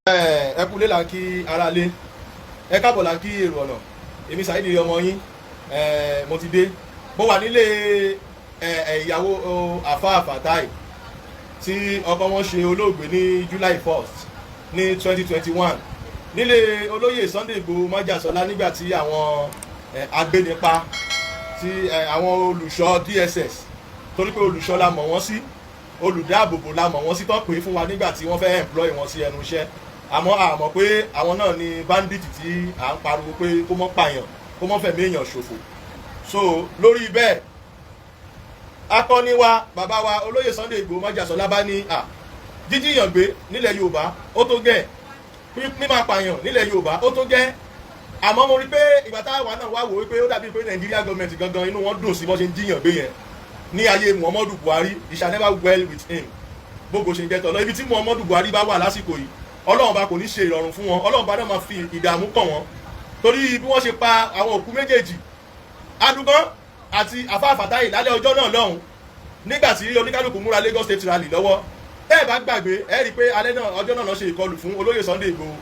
ẹ kúlé là ń kí ara lé, ẹ káàbọ̀ là ń kí èrò ọ̀nà. Èmi Saheed ọmọ yín, mo ti dé. Mo wà nílé ìyàwó Alfa Fatai tí ọkọ wọn ṣe olóògbé ní July 1st ní 2021 nílé olóyè Sunday Igboho májàsọlá, nígbà tí àwọn agbénipa tí àwọn olùṣọ́ DSS, torí pé olùṣọ́ la mọ̀ wọ́n sí, olùdáàbòbò la mọ̀ wọ́n sí, tó pè fún wa nígbà tí wọ́n fẹ́ employ wọn sí ẹnu iṣẹ́. Àmọ́ a mọ̀ pé àwọn náà ni bandit tí à ń pariwo pé kó mọ́ pààyàn, kó mọ́ fẹ̀mí èèyàn ṣòfò. So lórí bẹ́ẹ̀, akọni wa bàbá wa olóyè Sunday Igboho májàsọlá bá ní jíjíyàn gbé nílẹ̀ Yorùbá ó tó gẹ́, mímá pààyàn nílẹ̀ Yorùbá ó tó gẹ́. Àmọ́ mo rí pé ìgbà táwa náà wá wò wípé ó dàbí pé Nàìjíríà gọọmenti gangan inú wọn dùn sí bó ṣe ń jíyàn gbé yẹn ní ayé Muhammadu Buhari. It shall never well with him. Gbogbo ṣe ń jẹ́ tọ́lọ́ ibi tí Muhammadu Buhari bá wà lásìkò yìí, Ọlọ́run bá kò ní ṣe ìrọ̀rùn fún wọn, Ọlọ́run bá náà máa fi ìdààmú kàn wọ́n, torí bí wọ́n ṣe pa àwọn òkú méjèèjì Adugan àti Alfa Fatai lálẹ́ ọjọ́ náà lọ́hùn, nígbà tí oníkálùkù múra Lagos State Rally lọ́wọ́. Tẹ́ ẹ bá gbàgbé, ẹ rí i pé alẹ́ náà ọjọ́ náà ṣe ìkọlù fún olóyè Sunday Igboho.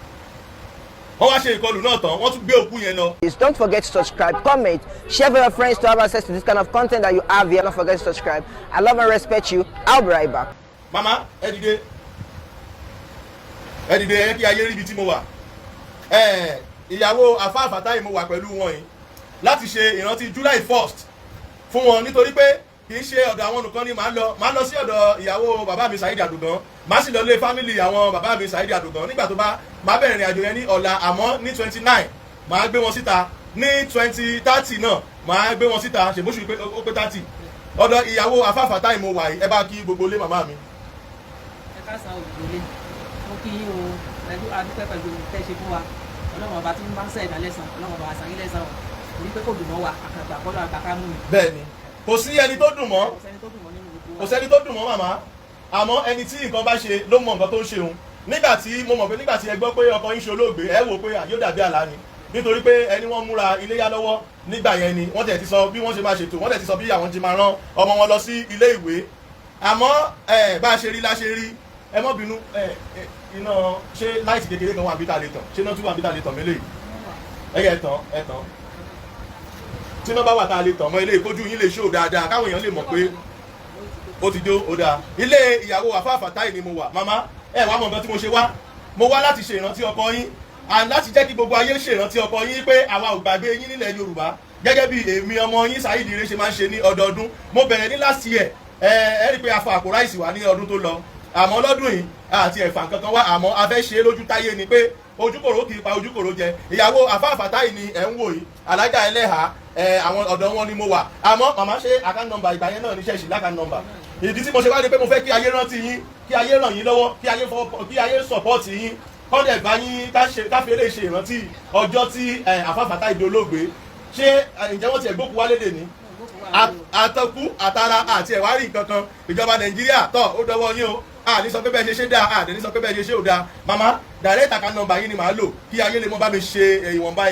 Wọ́n wá ṣe ìkọlù náà tán, wọ́n tún gbé òkú yẹn lọ. Don't forget to subscribe, comment, share with your friends to have access to this kind of content that you have here. Don't forget to subscribe. I love and respect you. I'll be right back. Mama, ẹ dìde ẹ kí ayé rí ibi tí mo wà. Ìyàwó Alfa Fatai mo wà pẹ̀lú wọn yìí láti ṣe ìrántí July 1st fún wọn, nítorí pé kì í ṣe ọ̀dọ̀ àwọn nìkan ni màá lọ sí ọ̀dọ̀ ìyàwó bàbá mi Saheed Adugan, màá sì lọ lé fámìlì àwọn bàbá mi Saheed Adugan nígbà tó máa bẹ̀rẹ̀ ìrìn àjò yẹn ní ọ̀la. Àmọ́ ní 29 màá gbé wọn síta, ní 2030 náà màá gbé wọn síta, ṣèbóṣù pé ó pé 30. ọ̀dọ̀ ìyàwó Alfa Fatai mo wà yìí, ẹ bá kí gbogbo lé màmá mi. Ẹ ká san òdòdó lé, mo kí yín o, ẹdún adúpẹ́ pẹ̀lú tẹ́ ṣe fún wa. Ọlọ́run ọba tí ń bá ń sẹ̀ ìdálẹ́sàn, Ọlọ́run ọba àṣà yín lẹ́sàn ọ̀, torí pé kò dùn mọ́ wa, àkàgbà kọ́lọ́ àgbàká mú mi. Bẹ́ẹ̀ni, kò sí ẹni tó dùn mọ́, kò sẹ́ni tó dùn mọ́ màmá. Àmọ́ ẹni tí nǹkan bá ṣe ló mọ nǹkan tó ń ṣe òun. Nígbà tí mo mọ̀ pé nígbà tí ẹ gbọ́ pé ọkọ yín ṣe olóògbé, ẹ wò pé yóò dàbí àlá ni, nítorí pé ẹni wọ́n múra iléyá lọ́wọ́ nígbà yẹn ni wọ́n tẹ̀ ti sọ bí wọ́n ṣe máa ṣètò, wọ́n tẹ̀ ti sọ bí àwọn ti máa rán ọmọ wọn lọ sí ilé ìwé. Àmọ́ bá a ṣe rí la ṣe rí, ẹ mọ́ bínú, iná ṣé láìsí kékeré kan wà bí ta lè tàn, ṣé iná tún wà bí ta lè tàn mélèé, ẹ tàn tí iná bá wà ta lè tàn mọ́ ilé ìkójú yín lè ṣó dáadáa káwọn èèyàn lè mọ̀ pé ó ti jó ó dáa. Ilé ìyàwó Alfa Fatai ni mo wà. Màmá, ẹ wá mọ̀ nǹkan tí mo ṣe wá. Mo wá láti ṣe ìrántí ọkọ yín, and láti jẹ́ kí gbogbo ayé ṣe ìrántí ọkọ yín pé àwa ò gbàgbé yín nílẹ̀ Yorùbá, gẹ́gẹ́ bí èmi ọmọ yín Saheed ṣe máa ń ṣe ní ọdọọdún. Mo bẹ̀rẹ̀ ní last year, ẹ rí i pé a fa àpò ráìsì wá ní ọdún tó lọ. Àmọ́ lọ́dún yìí àti ẹ̀fà kankan wá, àmọ́ a fẹ́ ṣe é lójú táyé ni pé ojúkòrò kì í pa ojúkòrò jẹ. Ìyàwó Alfa Fatai ni ẹ̀ ń wò yìí, alájà ẹlẹ́hàá, àwọn ọ̀dọ́ wọn ni mo wà. Àmọ́ màmá ṣe account number ìgbà yẹn náà ní ṣẹ́ẹ̀ṣì lákàn number. Ìdí tí mo ṣe wá ní pé mo fẹ́ kí ayé rántí yín, kí ayé ràn yín lọ́wọ́, kí ayé support yín, kọ́ndẹ̀ bá yín káfí eré ṣe ìrántí ọjọ́ tí Alfa Fatai dolóògbé. Ṣé ǹjẹ́ wọ́n ti ẹ̀ gbókùú wálé dè ní? Àtọkù àtara àti ẹ̀wárí kankan, ìjọba Nàìjíríà tọ̀ ó dọwọ́ yín o. Ní sọ pé bẹ́ẹ̀ ṣe ṣe dáa, àdé ní sọ pé bẹ́ẹ̀ ṣe ṣe ò dáa. Màmá, direct account number yín ni màá lò kí ayé lè mọ bá mi ṣe ìwọ̀nba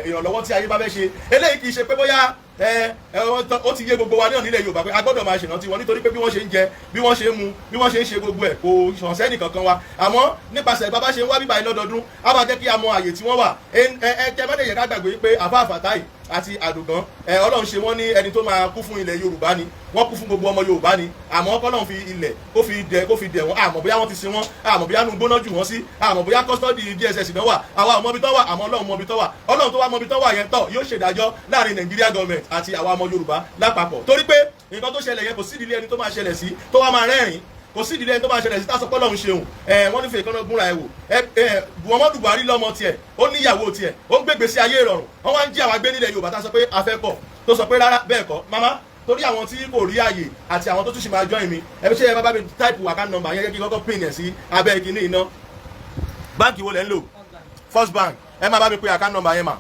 ìrànlọ́wọ́ tí ayé bá fẹ́ ṣe. Eléyìí kì í ṣe pé bóyá ó ti yé gbogbo wa náà nílẹ̀ Yorùbá pé a gbọ́dọ̀ máa ṣèrántí wọn, nítorí pé bí wọ́n ṣe ń jẹ, bí wọ́n ṣe ń mu, bí wọ́n ṣe ń ṣe gbogbo ẹ̀ kò ṣàn sẹ́nì kankan wa. Àmọ́ nípasẹ̀ bàbá ṣe ń wá bíbá yìí lọ́dọọdún, á máa jẹ́ kí a mọ àyè tí wọ́n wà. Kẹ́ bá dẹ̀ yẹ ká gbàgbé pé Alfa Fatai àti Adugan, Ọlọ́run ṣe wọ́n ní ẹni tó máa kú fún ilẹ̀ Yorùbá ni, wọ́n kú fún gbogbo ọmọ Yorùbá ni. Àmọ́ k'Ọlọ́run fi ilẹ̀ kó fi dẹ̀ wọ́n, àmọ́ bóyá wọ́n ti sin wọ́n, àmọ́ bóyá nù gbóná jù wọ́n sí, àmọ́ bóyá custody DSS náà wà, àwa ọmọ ibi tó wà, àmọ́ Ọlọ́run mọ ibi tó wà. Ọlọ́run tó wá mọ ibi tó wà yẹn tọ̀ yóò ṣèdájọ́ láàrin Nàìjíríà gọọmenti àti àwa ọmọ Yorùbá lápapọ̀. Torí pé nǹkan tó ṣẹlẹ̀ yẹn kò sí ìdílé ẹni tó máa ṣẹlẹ̀ sí tó wá máa rẹ́rìn, kò sí ìdílé ẹni tó máa ṣẹlẹ̀ sí tá sọ pé Ọlọ́run ṣeun. Wọ́n ní fèé kan náà gúnra ẹ̀ wò. Muhammadu Buhari lọ́mọ tiẹ̀, ó níyàwó tiẹ̀, ó ń gbégbé sí ayé ìrọ̀rùn. Wọ́n wá ń jí àwa gbé nílẹ̀ Yorùbá tá sọ pé a fẹ́ pọ̀, tó sọ pé rárá bẹ́ẹ̀ kọ́. Màmá, torí àwọn tí kò rí àyè àti àwọn tó tún ṣì máa join mi, ẹbí ṣe ẹ bá mi táìpù account number yẹn kí kọ́kọ́ pin ẹ̀ sí abẹ́ igi ní iná. Báǹkì wo lẹ́ ń lò? First Bank. Ẹ máa bá mi pe account number yẹn mà.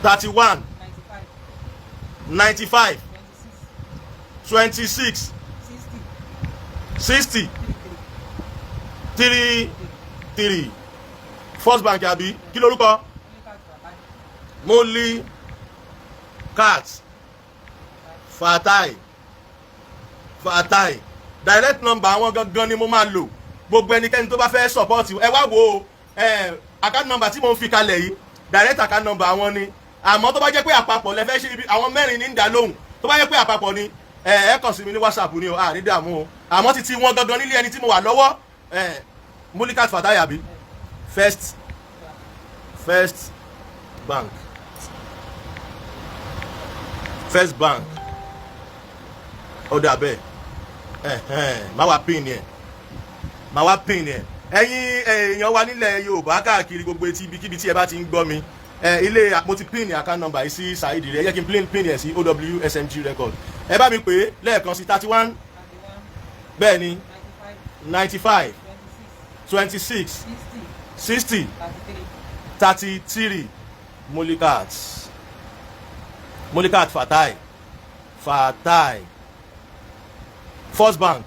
31 95 26 60 33. First Bank àbí kí lórúkọ? Molly Cat Fatai direct number àwọn gangan ni mo máa lò gbogbo ẹnikẹ́ni tó bá fẹ́ support ẹ wá wo account number tí mo ń fi kalẹ̀ yìí direct account number àwọn ni àmọ́ tó bá jẹ́ pé àpapọ̀ lẹ fẹ́ ṣe ibi àwọn mẹ́rin ní ń dá lóhùn tó bá jẹ́ pé àpapọ̀ ni ẹ kàn sí mi ní WhatsApp ni o ní dààmú o àmọ́ títí wọn gangan nílé ẹni tí mo wà lọ́wọ́ Mulikat Fatai àbí First Bank ó dà bẹ́ẹ̀ máa wá pin yẹn ẹ̀yin èèyàn wa nílẹ̀ Yorùbá káàkiri gbogbo etí ibikíbi tí ẹ bá ti ń gbọ́ mi ilé mo ti pin account number yìí sí Saheed rẹ ẹ jẹ́ kí n pin yẹn sí OWSMG record ẹ bá mi pè é lẹ́ẹ̀kan sí 31 bẹ́ẹ̀ ni 95 26 60 33 Mulikat Fatai First Bank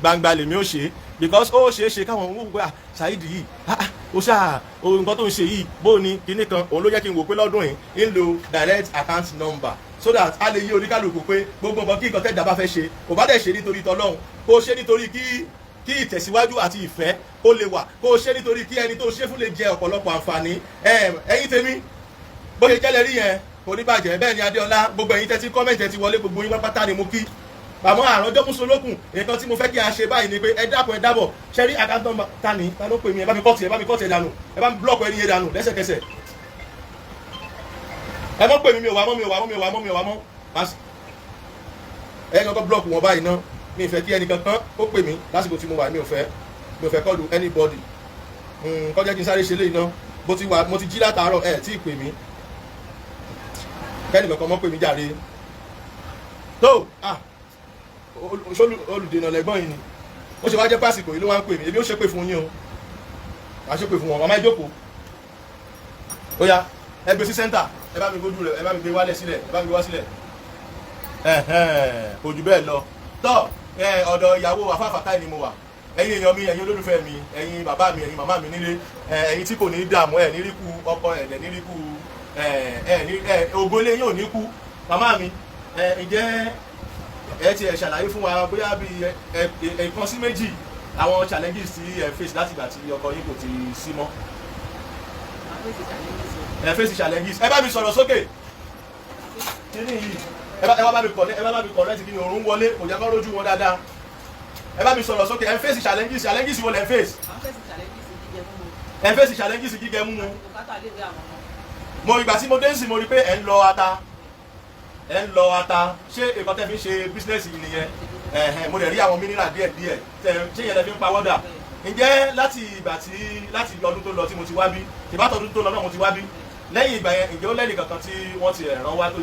gbangba lèmi ó ṣe because ó ṣeé ṣe káwọn ohun gbogbo Saheed yìí ó ṣáà nǹkan tó ń ṣe yìí bó ni kinní kan òun ló jẹ́ kí n wò pé lọ́dún yìí ń lo direct account number so that a lè yí oníkálukú pé gbogbo nǹkan kí nǹkan tẹ́jà bá fẹ́ ṣe kò bá dẹ̀ ṣe nítorí tọlọ́hun kó ṣe nítorí kí ìtẹ̀síwájú àti ìfẹ́ ó lè wà kó ṣe nítorí kí ẹni tó ṣe fún lè jẹ ọ̀pọ̀lọpọ̀ àǹfààní ẹ̀yin tèmi bó ṣe jẹ́lẹ̀ rí yẹn kò ní bàjẹ́ bẹ́ẹ̀ ni Adéọlá gbogbo ẹ̀yin tẹ́tí kọ́mẹ̀ntì ẹ ti wọlé gbogbo yín pátá ni mo kí àmọ́ àròjọ́ mùsùlùkùn nǹkan tí mo fẹ́ kí a ṣe báyìí ni pé ẹ dákun ẹ dábọ̀ ṣẹ́rí account number ta ló pè mí ẹ bá mi kọ́ọ̀tì ẹ dànù ẹ bá mi blọ́ọ̀kù ẹni yẹn dànù lẹ́sẹ̀kẹsẹ̀ ẹ mọ́ pè mí mi ò wá mọ́ ẹ kọ́kọ́ blọ́ọ̀kù wọn báyìí náà mi ì fẹ́ kí ẹnì kankan ó pè mí lásìkò tí mo wà mi ò fẹ́ kọ́ọ̀lù anybody kọjá kí n sáré ṣe léyìí náà mo ti jí látàárọ̀ ẹ tí ì pè mí kẹ́nì kankan mọ́ pè mí jàre tó olùdènà lẹ́gbọ́n yìí ni ó ṣe wá jẹ́ pásìkò yìí ló wá ń pè mí ebi ó ṣépè fún yín o wàá ṣépè fún wọn màmá ìjókòó ó yá ẹ gbé sí sẹ́ńtà ẹ bá mi gbójú rẹ ẹ bá mi gbé wálẹ̀ sílẹ̀ ẹ bá mi gbé wá sílẹ̀ kò jù bẹ́ẹ̀ lọ tọ́ ọ̀dọ̀ ìyàwó Fatai ni mo wà ẹ̀yin èèyàn mi ẹ̀yin olólùfẹ́ mi ẹ̀yin bàbá mi ẹ̀yin màmá mi nílé ẹ̀yin tí kò ní dààmú ẹ̀ níríkù ọkọ ẹ̀ níríkù ògbólé yóò ní kú màmá mi ǹjẹ́ ẹ ti ṣàlàyé fún wa bóyá bí ẹ̀kan sí méjì àwọn challenges tí ẹ face láti ìgbà tí ọkọ yín kò ti sí mọ́. ẹ face challenges ẹ bá mi sọ̀rọ̀ sókè kíní yìí ẹ bá bá mi correct kí ni òórùn wọlé kò jẹ́ kó rójú wọn dáadáa ẹ bá mi sọ̀rọ̀ sókè ẹ face challenges wo lẹ face. ẹ face challenges gígẹ mú mu. mo ìgbà tí mo dé sí mo rí pé ẹ ń lọ ata ṣé nǹkan tẹ́ fi ń ṣe bísínẹ́sì yìí nìyẹn mo dẹ̀ rí àwọn mineral díẹ̀ ṣé yẹn lẹ fi ń pa wọ́dà ǹjẹ́ láti ọdún tó lọ tí mo ti wá bí ìbátọ̀dún tó lọ náà mo ti wá bí lẹ́yìn ìgbà yẹn ǹjẹ́ ó lẹ́nì kankan tí wọ́n ti ràn wá tó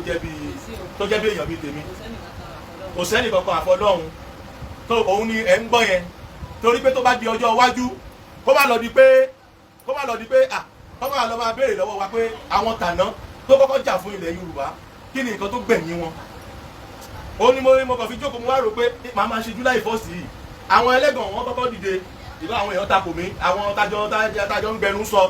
jẹ́ bí èèyàn bíi tèmi kò sẹ́nì kankan àfọlọ́hun tó òun ni ẹ̀ ń gbọ́ yẹn torí pé tó bá di ọjọ́ iwájú kó má lọ di pé kó má lọ máa béèrè lọ́wọ́ wa pé àwọn tàná tó kọ́kọ́ jà fún ilẹ̀ Yorùbá kí ni nǹkan tó gbẹ̀yìn wọn ó ní mo kàn fi jókòó mo wá rò pé màá máa ṣe July 1st yìí àwọn ẹlẹ́gàn wọn kọ́kọ́ dìde ìlú àwọn èèyàn takò mí àwọn tájọ ń gbẹnu sọ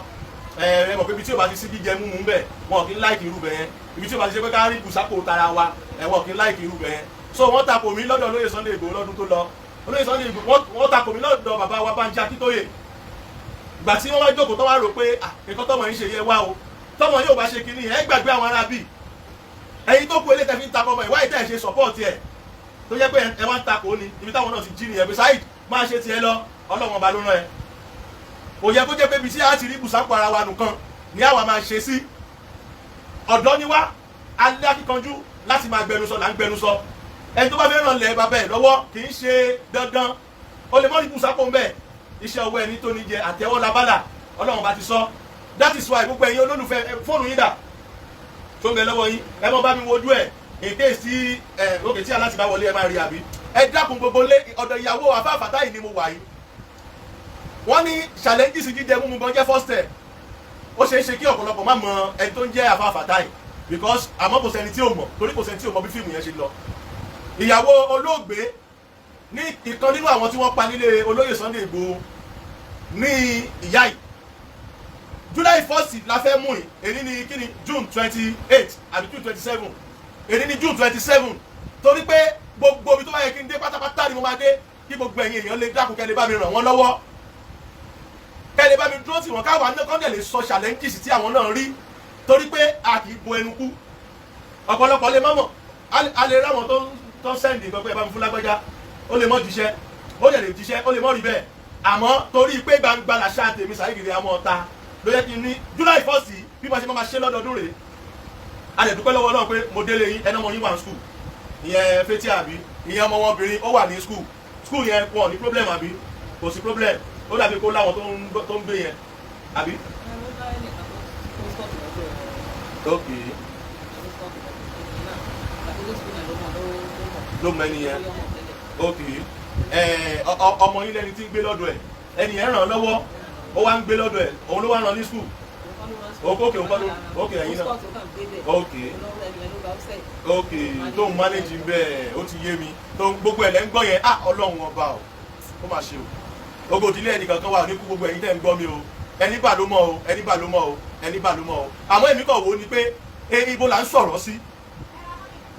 ẹ mọ̀ pé ibi tí ò bá ti sí jíjẹ múmu bẹ́ẹ̀ wọn kì í láìkì irú bẹ́ẹ̀ yẹn ibi tí ò bá ti ṣe pé ká rí bùsápò tara wa wọn kì í láìkì irú bẹ́ẹ̀ yẹn so wọ́n takò mí lọ́dọ̀ olóyè Sunday Igboho lọ́dún tó lọ olóyè Sunday Igboho wọ́n takò mí lọ́dọ̀ bàbá wa Banji Akíntóyè ìgbà tí wọ́n wá jókòó tó wá rò pé nǹkan tọ́mọ yín ṣe yẹ wá o tọ́mọ yóò bá ṣe kinní ẹ gbàgbé àwọn ará bíi ẹ̀yin tó kú eléyìí tẹ́ fi ń takọ ọmọ ìwáyìí tẹ́ ẹ̀ ṣe support ẹ̀ tó jẹ́ pé ẹ máa ń takò ní ibi táwọn náà ti jí nìyẹn pé Saheed máa ṣe tiẹ̀ lọ ọlọ́wọ́n ọba ló rán ẹ kò yẹ kó jẹ́ pé ibi tí a ti rí bùsápò ara wa nìkan ni àwa máa ṣe sí ọ̀dọ́ ni wá alẹ́ akíkanjú láti máa gbẹnusọ là ń gbẹnusọ ẹni tó bá fẹ́ ràn lẹ̀ bàbá ẹ̀ lọ́wọ́ kì í ṣe dandan ó lè mọ́ ní bùsápò ń bẹ̀ iṣẹ́ ọwọ́ ẹni tó ní jẹ àtẹ́wọ́ labálà ọlọ́wọ́n bá ti sọ that is why gbogbo ẹ̀yin olólùfẹ́ fóònù yín dà tó ń bẹ lọ́wọ́ yín ẹ mọ́ bá mi wojú ẹ̀ èké sí òkè tí aláti bá wọlé ẹ máa rí àbí ẹ dákun gbogbo lé ọ̀dọ̀ ìyàwó àfáà Fatai ni mo wà yìí wọ́n ní challenges jíjẹ múmu gan jẹ́ first step ó ṣeé ṣe kí ọ̀pọ̀lọpọ̀ má mọ ẹni tó ń jẹ́ àfáà Fatai because àmọ́ kò sẹ́ni tí ò mọ̀ torí kò sẹ́ni tí ò mọ̀ bí fíìmù yẹn ṣe lọ ìyàwó olóògbé ní ìkan nínú àwọn tí wọ́n pa nílé olóyè Sunday Igboho ní ìyá yìí July 1st la fẹ́ mú yìí èyí ni kí ni June 28 àbí June 27 èyí ni June 27 torí pé gbogbo ibi tó bá yẹ kí n dé pátápátá ni mo máa dé kí gbogbo ẹ̀yin èèyàn lè dákun kẹ́ lè bá mi ràn wọ́n lọ́wọ́ kẹ́ lè bá mi dúró tì wọ́n káwa náà kọ́ dẹ̀ lè sọ challenges tí àwọn náà rí torí pé a kì í bo ẹnu kú ọ̀pọ̀lọpọ̀ lè mọ́mọ́ a lè ráwọn tó ń sẹ́ǹdì nǹkan pé ẹ bá mi fún lágbájá ó lè mọ́ jíṣẹ́ ó lè jíṣẹ́ ó lè mọ́ rí bẹ́ẹ̀ àmọ́ torí pé gbangba làṣà tèmi Saheed àmọ́ ọ̀ta ló yẹ kí n ní July 1st bí mo ṣe máa ṣe lọ́dọọdún rèé a lè dúpẹ́ lọ́wọ́ náà pé mo délé yín ẹnà ọmọ yín wà ní school ìyẹn Fatai àbí ìyẹn ọmọ wọn obìnrin ó wà ní school yẹn wọn ní problem àbí kò sí problem ó dàbí kó láwọn tó ń gbé yẹn àbí. ok ló mọ ẹni yẹn ok ọmọ yín lẹni tí ń gbé lọ́dọ̀ ẹ̀ ẹni yẹn ràn án lọ́wọ́ ó wá ń gbé lọ́dọ̀ ẹ̀ òun ló wá ràn ní school ok ok ẹ̀yin náà ok tó ń manage bẹ́ẹ̀ ó ti yé mi tó ń gbogbo ẹ̀ lẹ́ ń gbọ́ yẹn ọlọ́run ọba o ó mà ṣe o ogo ìdílé ẹnìkan kan wà ní kú gbogbo ẹ̀yin tẹ́ ń gbọ́ mi o ẹni bà ló mọ̀ o ẹni bà ló mọ̀ o ẹni bà ló mọ̀ o àmọ́ èmi kàn wò ó ni pé ibo là ń sọ̀rọ̀ sí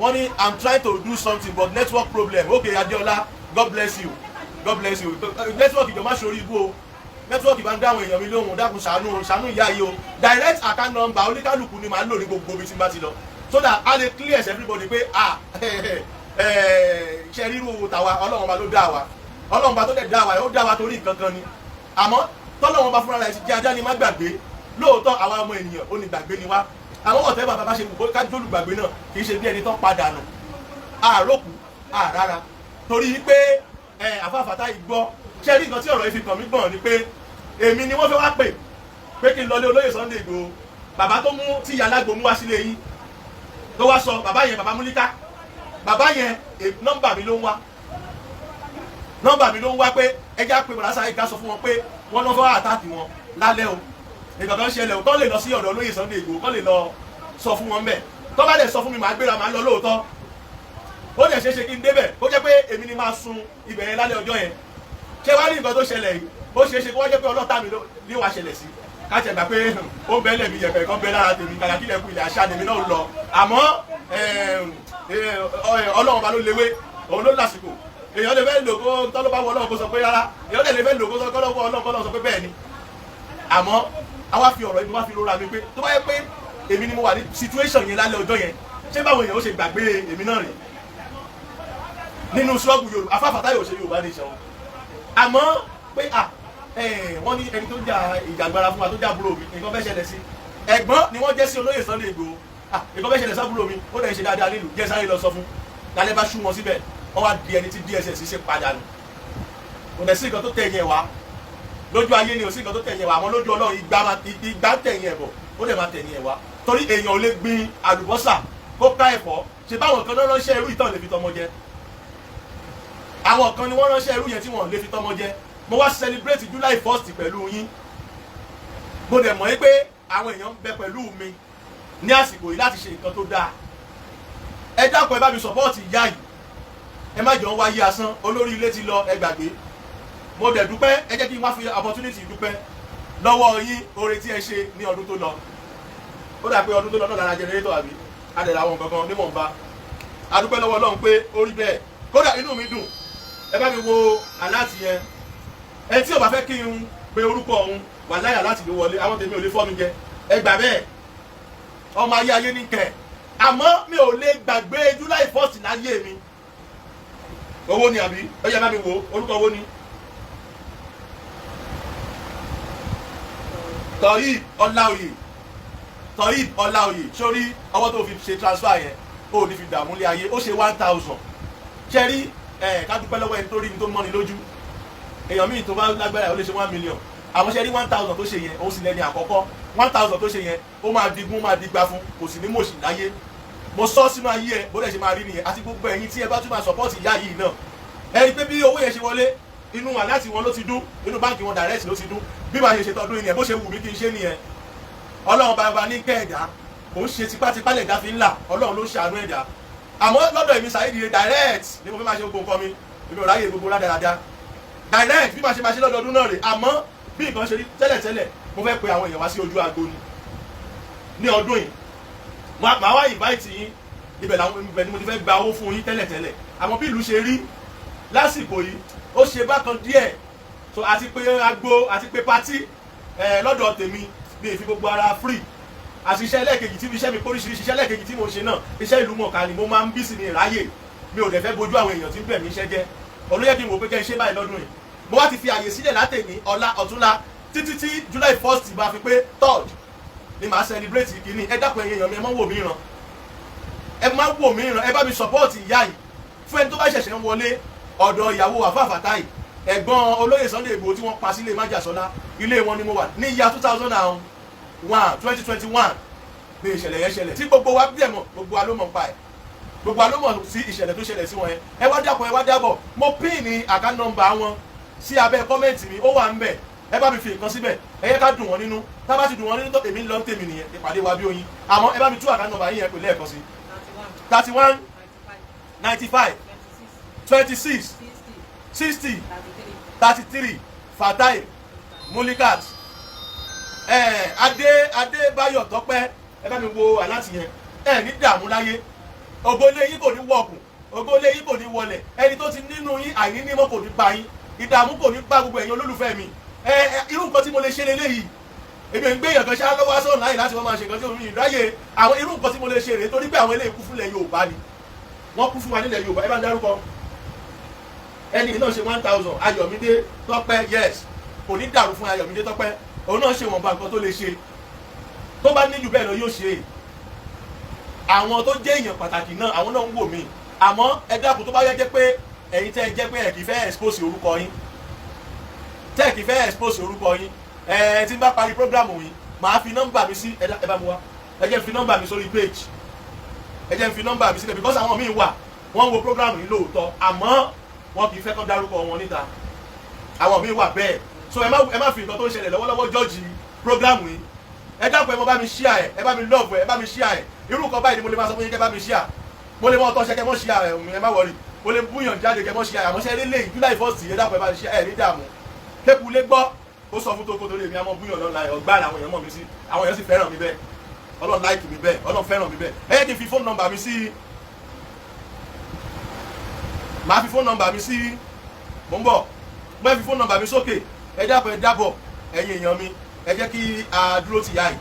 wọ́n ní I'm trying to do something but network problem ok Adéọlá God bless you network ìjọba ṣorí ibú o network bá ń dáhùn èèyàn mi lóhùn dákun ṣàánú ìyá yìí o direct account number oníkálukú ni màá lò ní gbogbo ibi tí n bá ti lọ so that I dey clear everybody pé ṣe ríru tàwa ọlọ́run bá ló dá wa ọlọ́run bá tó dẹ̀ dá wa ó dá wa torí nǹkan kan ni àmọ́ tọ́lọ́run bá fúnra rẹ̀ ti jẹ́ ajá ni má gbàgbé lóòótọ́ àwa ọmọ ènìyàn ó ní gbàgbé ni wá àwọn ọ̀tẹ́ bàbá bá ṣe wù ká jólù gbàgbé náà kì í ṣe bí ẹni tó padà nù àròkù àràrà torí pé àfa Fatai gbọ́ ṣé rí nǹkan tí ọ̀rọ̀ yìí fi kàn mí gbọ̀n ni pé èmi ni wọ́n fẹ́ wá pé kí n lọlé olóyè Sunday Igboho bàbá tó mú tí ìyá alágbó mú wá sílé yín tó wá sọ bàbá yẹn bàbá Múlíká bàbá yẹn nọ́mbà mi ló ń wá pé ẹjá pé bàbá Saheed ká sọ fún wọn pé wọ́n lọ́ fẹ́ àtàkì wọn lálẹ́ o nǹkan kan ṣẹlẹ̀ o tó lè lọ sí ọ̀dọ̀ olóyè Sunday Igboho kó lè lọ sọ fún wọn bẹ́ẹ̀ tó bá dẹ̀ sọ fún mi màá gbéra màá lọ lóòótọ́ ó dẹ̀ ṣeéṣe kí n débẹ̀ kó jẹ́ pé èmi ni máa sun ibẹ̀ yẹn lálẹ́ ọjọ́ yẹn ṣé wá ní nǹkan tó ṣẹlẹ̀ yìí ó ṣeéṣe kó wá jẹ́ pé ọlọ́ta mi ní wàá ṣẹlẹ̀ sí káṣẹ̀ gbà pé ó ń bẹ́ẹ̀ lẹ̀mí yẹ̀pẹ̀ kan bẹ́ẹ̀ lára tèmi kàkà kílẹ̀ kú ilẹ̀ àṣà tèmi náà lọ àmọ́ ọlọ́run bá ló léwé òun ló lásìkò èèyàn lè fẹ́ lò kó tọ́lọ́ bá wọ ọlọ́run kó sọ pé rárá èèyàn lè fẹ́ lò kó sọ kọ́ lọ́wọ́ ọlọ́run kó sọ pé bẹ́ẹ̀ ni àmọ́ àwa fi ọ̀rọ̀ ibi wá fi rora mi pé tó bá yẹ pé èmi ni mo wà ní situation yẹn lálẹ́ ọjọ́ yẹn ṣé báwo èèyàn ó ṣe gbàgbé èmi náà rè nínú ṣọ́ọ̀bù Yorùbá Alfa Fatai ò ṣe Yorùbá nation àmọ́ pé wọ́n ní ẹni tó jà ìjàgbara fún wa tó jà búrò mi nǹkan fẹ́ ṣẹlẹ̀ sí ẹ̀gbọ́n ni wọ́n jẹ́ sí olóyè Sunday Igboho nǹkan fẹ́ ṣẹlẹ̀ sábúrò mi ó dẹ̀ ṣe dáadáa nílùú jẹ́ sáré lọ sọ fún lálẹ́ bá ṣú wọn síbẹ̀ wọ́n wá di ẹni tí DSS ṣe padà nù kò dẹ̀ sí nǹkan tó tẹ̀yìn ẹ̀ wá lójú ayé ni ò sí nǹkan tó tẹ̀yìn ẹ̀ wá àmọ́ lójú Ọlọ́run ìgbà tẹ̀yìn ẹ̀ bọ̀ ó dẹ̀ máa tẹ̀yìn ẹ̀ wá torí èèyàn ò lè gbin àlùbọ́sà kó ká ẹ̀fọ́ ṣe báwọn kan náà ránṣẹ́ irú ìtàn lè fi tọmọ jẹ àwọn kan ni wọ́n ránṣẹ́ irú yẹn tí wọ́n lè fi tọmọ jẹ mo wá celebrate July 1st pẹ̀lú yín mo dẹ̀ mọ̀ pé àwọn èèyàn ń bẹ pẹ̀lú mi ní àsìkò yìí láti ṣe nǹkan tó dáa ẹ dákun ẹ bá mi support ìyá yìí ẹ má jọ ń wáyé asán olórí ilé ti lọ ẹ gbàgbé mo dẹ̀ dúpẹ́ ẹ jẹ́ kí n wá fi opportunity dúpẹ́ lọ́wọ́ yín oore tí ẹ ṣe ní ọdún tó lọ ó dà pé ọdún tó lọ náà lára generator àbí adẹ̀rẹ̀ àwọn kankan níwọ̀nba a dúpẹ́ lọ́wọ́ Ọlọ́run pé ó rí bẹ́ẹ̀ kódà inú mi dùn ẹ bá mi wo aláàtì yẹn ẹ tí ò bá fẹ́ kí n pe orúkọ òun wà láyà láti lè wọlé àwọn tèmi ò lè fọ́ mi jẹ ẹ gbà bẹ́ẹ̀ ọmọ ayé ayé ní kẹ àmọ́ mi ò lè gbàgbé July 1st láyé mi owó ni àbí ẹ yẹ bá mi wo orúkọ owó ni Saheed Ọláoyè sórí ọwọ́ tó fi ṣe transfer yẹn ó ní fi dààmú lé ayé ó ṣe 1000 ṣẹ́rí ká dúpẹ́ lọ́wọ́ ẹni tó rí ni tó mọ́ni lójú èèyàn míì tó bá lágbára ó lè ṣe 1 million àwọn ṣẹ́rí 1000 tó ṣe yẹn ó sì lẹ́ni àkọ́kọ́ 1000 tó ṣe yẹn ó máa digun máa digba fún kò sì ní mòṣì láyé mo sọ sínú ayé ẹ bó dẹ̀ ṣe máa rí nìyẹn àti gbogbo ẹ̀yin tí ẹ bá tún máa support ìyá yìí náà ẹ rí pé bí owó yẹn ṣe wọlé inú aláàtì wọn ló ti dún inú báǹkì wọn direct ló ti dún bí màá ṣe ṣe tọdún yẹn bó ṣe wù mí kí n ṣe nìyẹn Ọlọ́run bàbá ní kẹ́ẹ̀dá kò ń ṣe tipátipá lè dá fi ńlá Ọlọ́run ló ń ṣàánú ẹ̀dá àmọ́ lọ́dọ̀ èmi Saheed direct ni mo fi máa ṣe gbogbo nǹkan mi èmi ò ráyè gbogbo rádaràda direct bí màá ṣe máa ṣe lọ́dọọdún náà rè àmọ́ bí nǹkan ṣe rí tẹ́lẹ̀tẹ́lẹ̀ mo fẹ́ pe àwọn èèyàn wá sí ojú aago ni ní ọdún yìí màá wá invite yín ibẹ̀ ni mo ti fẹ́ gba owó fún yín tẹ́lẹ̀tẹ́lẹ̀ àmọ́ bí ìlú ṣe rí lásìkò yìí ó ṣe bákan díẹ̀ so àti pé agbo àti pé pátí lọ́dọ̀ tèmi ní ìfi gbogbo ara free àti iṣẹ́ ẹlẹ́ẹ̀kejì tí iṣẹ́ mi póríṣiríṣi iṣẹ́ ẹlẹ́ẹ̀kejì tí mo ṣe náà iṣẹ́ ìlú mọ̀ọ́ká ni mo máa ń bí sí mi ráyè mi ò dẹ̀ fẹ́ bojú àwọn èèyàn tí ń bẹ̀ mí iṣẹ́ jẹ́ olóyè kí n wò pé kẹ́ ẹ ṣe báyìí lọ́dún yìí mo wá ti fi àyè sílẹ̀ látẹ̀ní ọ̀la ọ̀túnla títí tí July 1st bá fi pé 3rd ni màá celebrate kìíní ẹ dákun ẹ̀yin èèyàn mi ẹ má wò mí ràn ẹ má wò mí ràn ẹ bá mi support ìyá yìí fún ẹni tó bá ṣẹ̀ṣẹ̀ ń wọlé ọ̀dọ̀ ìyàwó àfáà Fatai ẹ̀gbọ́n olóyè Sunday Igboho tí wọ́n pa sílé májàsọ́lá ilé wọn ni mo wà ní ìyá 2021 ní ìṣẹ̀lẹ̀ yẹn ṣẹlẹ̀ tí gbogbo wa bí ẹ̀ mọ̀ gbogbo wa ló mọ̀ pa ẹ̀ gbogbo wa ló mọ̀ sí ìṣẹ̀lẹ̀ tó ṣẹlẹ̀ sí wọn yẹn ẹ wá dákun ẹ wá dábọ̀ mo pín ní account number wọn sí abẹ́ kọ́mẹ́ǹtì mi ó wà ń bẹ̀ ẹ bá mi fi nǹkan síbẹ̀ ẹ yẹ ká dùn wọ́n nínú tá a bá ti dùn wọ́n nínú tó èmi ń lọ tèmi nìyẹn ìpàdé wa bí oyin àmọ́ ẹ bá mi tú account number yín yẹn pẹ̀lú ẹ̀kan sí 31 95 26 60 33 Fatai Mulikat Adébáyọ̀ Tọ́pẹ́ ẹ bá mi wo aláàtì yẹn ẹ ní dààmú láyé ògbólé yín kò ní wọ̀kùn ògbólé yín kò ní wọlẹ̀ ẹni tó ti nínú yín àìní nímọ̀ kò ní bá yín ìdààmú kò ní bá gbogbo ẹ̀yin olólùfẹ́ mi irú nǹkan tí mo lè ṣe lélẹ́yìí èmi ń gbé èèyàn kan ṣáá lọ́wọ́ sọ̀rọ̀ láyè láti wọ́n máa ṣe nǹkan tí òun yìí ráyè àwọn irú nǹkan tí mo lè ṣe rèé torí pé àwọn eléyìí kú fúnlẹ̀ Yorùbá ni wọ́n kú fún wa nílẹ̀ Yorùbá ẹ bá ń dárúkọ ẹni náà ṣe 1000 Ayọ̀mídé Tọ́pẹ́ yes kò ní dàrú fún Ayọ̀mídé Tọ́pẹ́ òun náà ṣe wọ̀nba nǹkan tó lè ṣe tó bá nílùú bẹ́ẹ̀ lọ yóò ṣe àwọn tó jẹ́ èèyàn pàtàkì náà àwọn náà ń wò mí àmọ́ ẹ dákun tó bá yẹ jẹ́ pé ẹ̀yin tẹ́ ẹ jẹ́ pé ẹ kì í fẹ́ expose orúkọ yín tẹ́ ẹ kì í fẹ́ expose orúkọ yín tí n bá parí program yìí màá fi nọ́mbà mi sí ẹ bá mi wá ẹ jẹ́ fi nọ́mbà mi sórí page ẹ jẹ́ fi nọ́mbà mi sílẹ̀ because àwọn míì wà wọ́n ń wo program yìí lóòótọ́ àmọ́ wọn kì í fẹ́ kán dárúkọ wọn níta àwọn míì wà bẹ́ẹ̀ so ẹ má fi nǹkan tó ń ṣẹlẹ̀ lọ́wọ́lọ́wọ́ jọ́ọ̀jì program yìí ẹ dákun ẹ mọ bá mi share ẹ bá mi love ẹ bá mi share irú nǹkan báyìí ni mo lè máa sọ fún yín kẹ́ bá mi share mo lè mọ ọtọ́ ṣe kẹ́ mọ́ share ẹ má wọrí mo lè búyàn jáde kẹ́ mọ́ share àmọ́ ṣe lélẹ̀ July 1st ẹ dákun ẹ bá mi share ẹ ní dààmú kéku lé gbọ́ ó sọ fún Tókó torí èmi àmọ́ búyàn lọ́la ọgbà àwọn èèyàn mọ̀ mi sí àwọn èèyàn sì fẹ́ràn mi bẹ́ẹ̀ Ọlọ́run like mi bẹ́ẹ̀ Ọlọ́run fẹ́ràn mi bẹ́ẹ̀ ẹ yẹ kí n fi phone number mi sí màá fi phone number mi sí mo ń bọ̀ mo fi phone number mi sókè ẹ dábọ̀ ẹ̀yin èèyàn mi ẹ jẹ́ kí a dúró ti yá yìí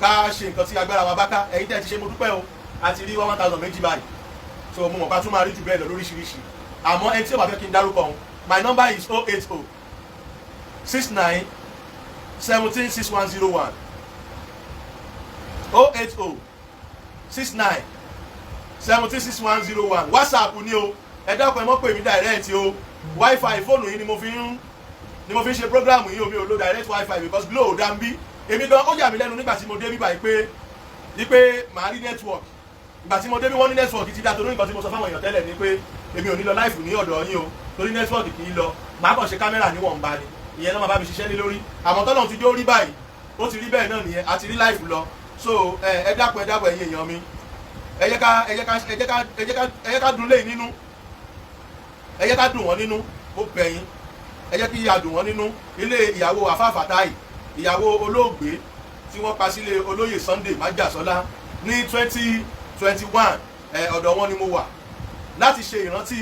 ká ṣe nǹkan tí agbára wa bá ká ẹ̀yin tẹ́ ẹ ti ṣe mo dúpẹ́ o àti rí 1000 méjì báyìí so mo mọ̀ ká tún máa rí jù bẹ́ẹ̀ lọ lóríṣiríṣi àmọ́ ẹni tí ó bá fẹ́ kí n dárúkọ òun my number is 080 69 17 6101 080 69 17 6101 WhatsApp ni o ẹ dákun ẹ mọ́ pè mí direct o Wi-Fi fóònù yìí ni mo fi ń ṣe program yìí omi ò lo direct Wi-Fi because Glo ò dá ń bí èmi gan ó yà mí lẹ́nu nígbà tí mo dé bí báyìí pé màá rí network ìgbà tí mo dé bí wọ́n ní network ti dá torí nǹkan tí mo sọ fáwọn èèyàn tẹ́lẹ̀ ni pé èmi ò ní lọ live ní ọ̀dọ̀ yín o torí network kì í lọ màá kàn ṣe kámẹ́rà níwọ̀nba ni ìyẹn náà máa bá mi ṣiṣẹ́ lé lórí àmọ́ tọ́lọ́run ti dé orí báyìí ó ti rí bẹ́ẹ̀ náà nìyẹn àti rí live lọ so ẹ dákun ẹ̀yin èèyàn mi ẹ jẹ́ ká dùn léyìn nínú ẹ jẹ́ ká dùn wọ́n nínú ó bẹ̀yìn ẹ jẹ́ kí a dùn wọ́n nínú ilé ìyàwó àfáà Fatai ìyàwó olóògbé tí wọ́n pa sílé olóyè Sunday májàsọ́lá ní 2021 ọ̀dọ̀ wọn ni mo wà láti ṣe ìrántí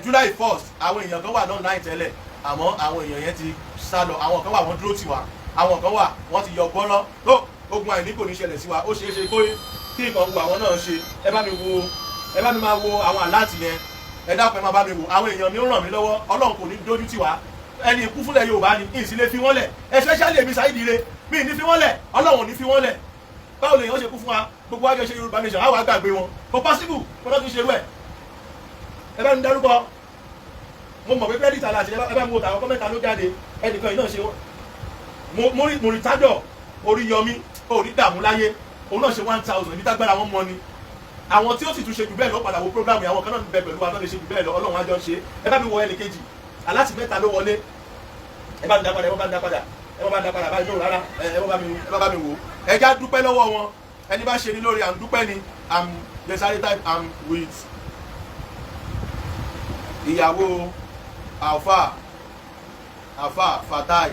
July 1st àwọn èèyàn kan wà náà láì tẹ́lẹ̀ àmọ́ àwọn èèyàn yẹn ti sá lọ àwọn kan wà wọ́n dúró tì wá àwọn kan wà wọ́n ti yọ gbọ́nà tó ogun àìní kò ní ṣẹlẹ̀ sí wa ó ṣeé ṣe kí nǹkan wo àwọn náà ṣe ẹ bá mi máa wo àwọn àláàtì yẹn ẹ dákun ẹ máa bá mi wò àwọn èèyàn mi ó ràn mí lọ́wọ́ Ọlọ́run kò ní dójú tì wá ẹni ikú fúnlẹ̀ Yorùbá ni ìsìlẹ̀ fi wọ́n lẹ̀ especially èmi Saheed ire mi ní fi wọ́n lẹ̀ Ọlọ́run ò ní fi wọ́n lẹ̀ báwo lèèyàn ṣe kú fún wa gbogbo àjọ ṣe Yorùbá nation àwọn àgbàgbé wọn kò possible kó tó tún ṣerú ẹ̀ ẹ bá mi dárúkọ mo mọ̀ pé credit aláṣẹ ẹ bá mi wo tàwọn kọ́mẹ́ta ló jáde ẹnìkan yìí náà ṣe wọ́n mo rí tájọ̀ orí yọmí orí dààmú láyé òun náà ṣe 1000 ibi tágbára wọn mọ ni àwọn tí ó sì tún ṣe jù bẹ́ẹ̀ lọ padà wo program yìí àwọn kan náà ń bẹ pẹ̀lú wa tó lè ṣe jù bẹ́ẹ̀ lọ Ọlọ́run àjọ ṣe ẹ bá mi wọ ẹnìkejì aláti mẹ́ta ló wọlé ẹ bá ń dá padà báyìí lóòrùn rárá ẹ bá mi wò ẹ já dúpẹ́ lọ́wọ́ wọn ẹni bá ṣe ní lórí à ń dúpẹ́ ni the sáré type am with ìyàwó Alfa Fatai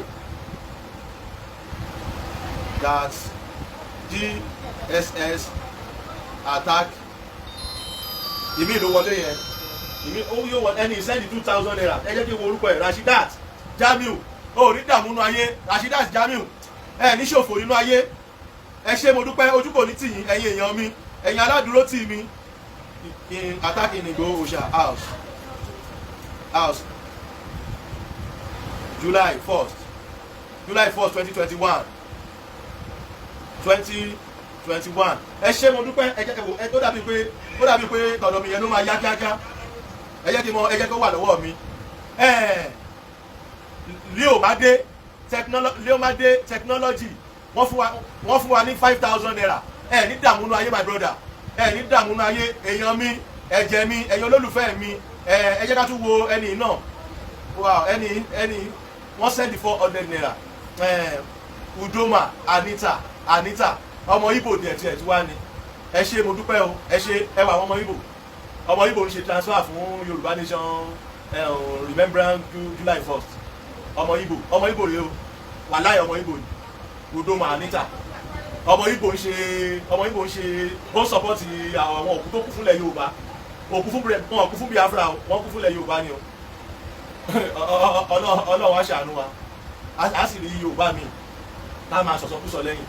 that DSS attack ìmí ló wọlé yẹn ìmí ó yóò wọ ẹni sẹ́ndì 2000 naira ẹ jẹ́ kí n wo orúkọ ẹ̀ Rashidat Jamiu ó rí dààmú nínú ayé Rashidat Jamiu ẹ ní ṣòfò nínú ayé ẹ ṣé mo dúpẹ́ ojú kò ní tì yín ẹ̀yin èèyàn mi ẹ̀yin aládùúró tì mí in attacking Igboho house July 1st 2021 ẹ ṣé mo dúpẹ́ ẹ jẹ́ ẹ tó dàbí pé tọ̀dọ̀ mi yẹn ló máa yá kíákíá ẹ jẹ́ kó wà lọ́wọ́ mi Leomade technology wọ́n fún wa ní 5000 naira ẹ ní dààmú nínú ayé my brother ẹ ní dààmú nínú ayé èèyàn mi ẹ̀jẹ̀ mi ẹ̀yin olólùfẹ́ mi ẹ jẹ́ ká tún wo ẹni náà wow ẹni wọ́n sẹ́ndì 400 naira Udoma Anita ọmọ Igbo díẹ̀ tí wá ní ẹ ṣé mo dúpẹ́ o ẹ ṣé ẹ wà ọmọ Igbo ń ṣe transfer fún Yorùbá nation remembrance July 1st ọmọ Igbo rèé o wàláhì ọmọ Igbo ni Udoma Anita ọmọ Igbo ń ṣe ó sọpọ́tì àwọn òkú tó kú fúnlẹ̀ Yorùbá wọn kú fún Biafra wọn kú fúnlẹ̀ Yorùbá ni o Ọlọ́run á ṣàánú wa á sì rí Yorùbá mi ká máa sọ̀sọ̀kúsọ lẹ́yìn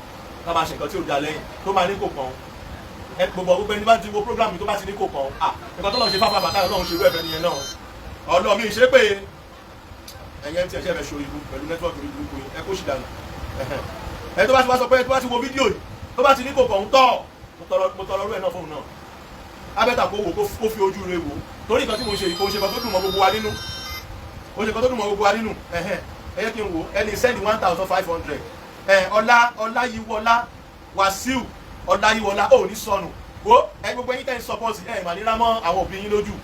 ká máa ṣe nǹkan tí ò da lẹ́yìn tó máa ní kò kàn gbogbo ẹni bá ti wo program mi tó bá ti ní kò kàn nǹkan tó lọ́n ṣe fáfá bàtà Ọlọ́run ṣe irú ẹ̀fẹ́ nìyẹn náà Ọlọ́run mi ṣe pé ẹ̀yẹn tí ẹ̀ṣẹ̀ fẹ́ ṣòro ìlú pẹ̀lú nẹ́tíwọ́ọ̀kì orí burúkú ẹ kó ṣì dànù ẹ tó bá ti wá sọ pé tó bá ti wo fídíò yìí tó bá ti ní kò kàn tọ̀ mo tọrọ rú ẹ̀ náà fóun náà abẹ́ta kó wò kó fi ojú rẹ̀ wò torí nǹkan tí mo ṣe yìí kò ṣe kan tó dùn mọ́ gbogbo wa nínú ẹ yẹ kí n wò ẹni send 1500 Ọláyíwọlá Wàsíù Ọláyíwọlá ò ní sọnù wo ẹ gbogbo ẹ̀yin tẹ́ ń support ẹ mà níra mọ́ àwọn òbí yín lójú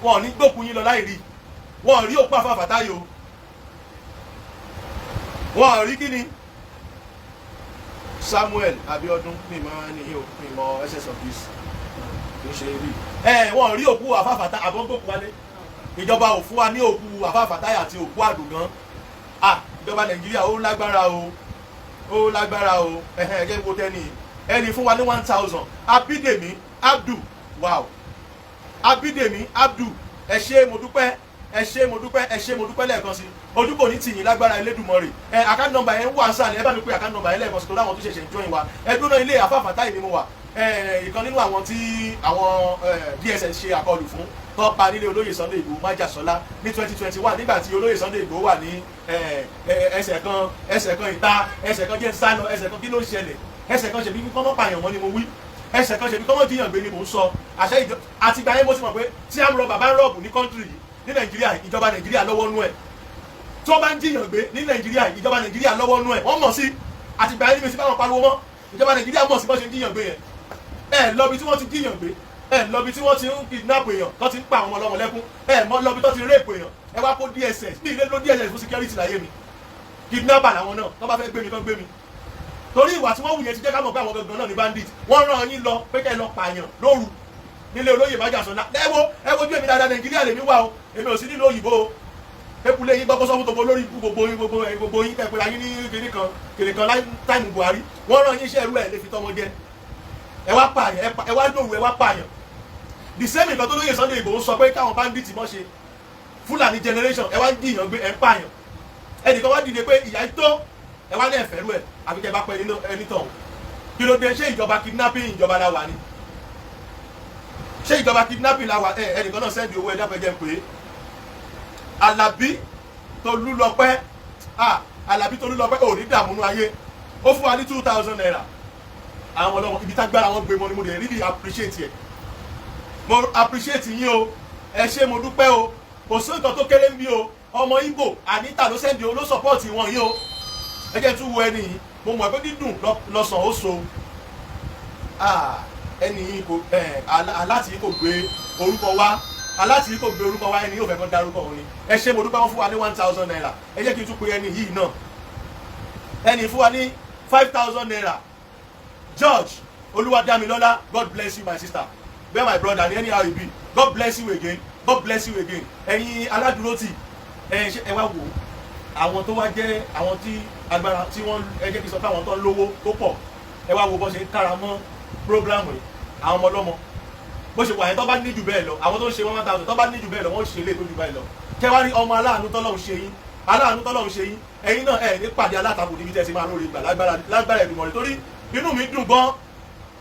wọn ò ní gbókun yín lọ láì rí wọn ò rí òkú àfa Fatai o wọn ò rí kí ni Samuel Abiodun mímọ ẹni o mímọ SS of this kì í ṣe rí wọn ò rí òkú àfa Fatai àbọ̀gbòkú wálé ìjọba ò fún wa ní òkú àfa Fatai àti òkú àdùgán ìjọba Nàìjíríà ó lágbára o ẹ̀jẹ̀ wo tẹ́ni ẹni fún wa ní 1000 Abídèmí Abdul wow Abídèmí Abdul ẹ ṣé mo dúpẹ́ lẹ́ẹ̀kan sí ojú kò ní tìyìn lágbára Elédùmarè account number yẹn wà sálẹ̀ ẹ bá mi pé account number yẹn lẹ́ẹ̀kan sí torí àwọn tó ṣẹ̀ṣẹ̀ ń join wa ẹdún náà ilé àfa Fatai ni mo wà ìkan nínú àwọn tí àwọn DSS ṣe àkọlù fún tó pa nílé olóyè Sunday Igboho májàsọ́lá ní 2021 nígbà tí olóyè Sunday Igboho wà ní ẹsẹ̀ kan ìta ẹsẹ̀ kan jẹ́ sálọ ẹsẹ̀ kan kí ló ń ṣẹlẹ̀ ẹsẹ̀ kan ṣèbí kọ́mọ́ pààyàn wọn ni mo wí ẹsẹ̀ kan ṣèbí kọ́mọ́ jiyàn gbé ni mò ń sọ àṣẹ ìjọ àtìgbà yẹn mo ti mọ̀ pé tí àmúrọ̀ bàbá ń rọ̀bù ní kọ́ńtírì yìí ní Nàìjíríà ìjọba Nàìjíríà lọ́wọ́ nú ẹ̀ tí wọ́n bá ń jiyàn gbé ní Nàìjíríà ìjọba Nàìjíríà lọ́wọ́ nú ẹ̀ wọ́n mọ̀ sí àtìgbà yẹn ní mi sí báwọn pariwo mọ́ ìjọba Nàìjíríà mọ̀ sí bọ́ ṣe ń jiyàn gbé yẹn lọ́bi tí wọ́n ti jiyàn gbé lọ́bi tí wọ́n ti ń kidnap èèyàn tó ti ń pa àwọn ọlọ́mọ lẹ́kún mọ́ lọ́bi tó ti rape èèyàn ẹ wá kó DSS bí ilé ló DSS fún security láyé mi kidnapper làwọn náà tó bá fẹ́ gbé mi kán gbé mi torí ìwà tí wọ́n wù yẹn ti jẹ́ ká mọ̀ pé àwọn gangan náà ní bandit wọ́n rán yín lọ pé kẹ́ ẹ lọ pààyàn lóru nílé olóyè májàsọ́lá ẹ wojú èmi dáadáa Nàìjíríà lèmi wà o èmi ò sí nílùú òyìnbó o epule yín gbọ́kọ́ sọ́fún gbogbo lórí gbogbo yín tẹ̀pẹ́ ayé ní kiri kan táìmù Buhari wọ́n rán yín iṣẹ́ ẹrú ẹ̀ lè fi tọmọ jẹ ẹ wá pààyàn ẹ wá dòwú ẹ wá pààyàn the same nǹkan tó lóye Sunday Igboho sọ pé káwọn bandits mọ́ ṣe Fúlàní generation ẹ wá ń dìyàn gbé ẹ ń pààyàn ẹnìkan wá dìde pé ìyá tó ẹ wá ní ẹ̀fẹ́ rú ẹ àbí kẹ bá pẹ́ ẹni tán kí ló dé ṣé ìjọba kidnapping ìjọba la wà ni ṣé ìjọba kidnapping la wà ẹnìkan náà sẹ́ndì owó ẹ̀dá pẹ̀jẹ̀ pé Alábí Tolúlọpẹ́ Alábí Tolúlọpẹ́ ò ní dààmú ayé ó fún wa ní 2000 naira àwọn ọlọ́wọ́ ibi tágbára wọn gbé mọ́ ni mo dẹ̀ really appreciate ẹ̀ mo appreciate yín o ẹ ṣé mo dúpẹ́ o kò sí nǹkan tó kéré ń bí o ọmọ Igbo Anita ló sẹ́ndì o ló support wọn yìí o ẹ jẹ́ tún wo ẹni yìí mo mọ̀ pé dídùn lọ́sàn ó so ẹni yìí kò aláàtì yìí kò gbé orúkọ wá aláàtì yìí kò gbé orúkọ wá ẹni yóò fẹ́ kán dárúkọ òun ni ẹ ṣé mo dúpẹ́ wọn fún wa ní 1000 naira ẹ jẹ́ kí n tún pe ẹni yìí náà ẹni fún wa ní 5000 naira George Olúwadámilọ́lá God bless you my sister be my brother and anyhow you be God bless you again ẹ̀yin aládùúrótì ẹ wá wò àwọn tó wá jẹ́ àwọn tí agbára tí wọ́n ẹ jẹ́ kí n sọ pé àwọn tó ń lówó tó pọ̀ ẹ wá wo bó ṣe kára mọ́ prógrámù yìí àwọn ọmọ ọlọ́mọ bó ṣe wà yẹn tó bá ní jù bẹ́ẹ̀ lọ àwọn tó ń ṣe 1,000 tó bá ní jù bẹ́ẹ̀ lọ wọ́n ṣe lè tó jù bẹ́ẹ̀ lọ kẹwàá rí ọmọ aláàánú tọ́lọ́run ṣe yín aláàánú tọ́lọ́run ṣe yín ẹ̀yin náà ẹ̀ ní pàdé alátakò níbi tẹ́ ẹ ti máa lórí ìgbà lágbára ìgbìmọ̀ rẹ̀ torí inú mi dùn gan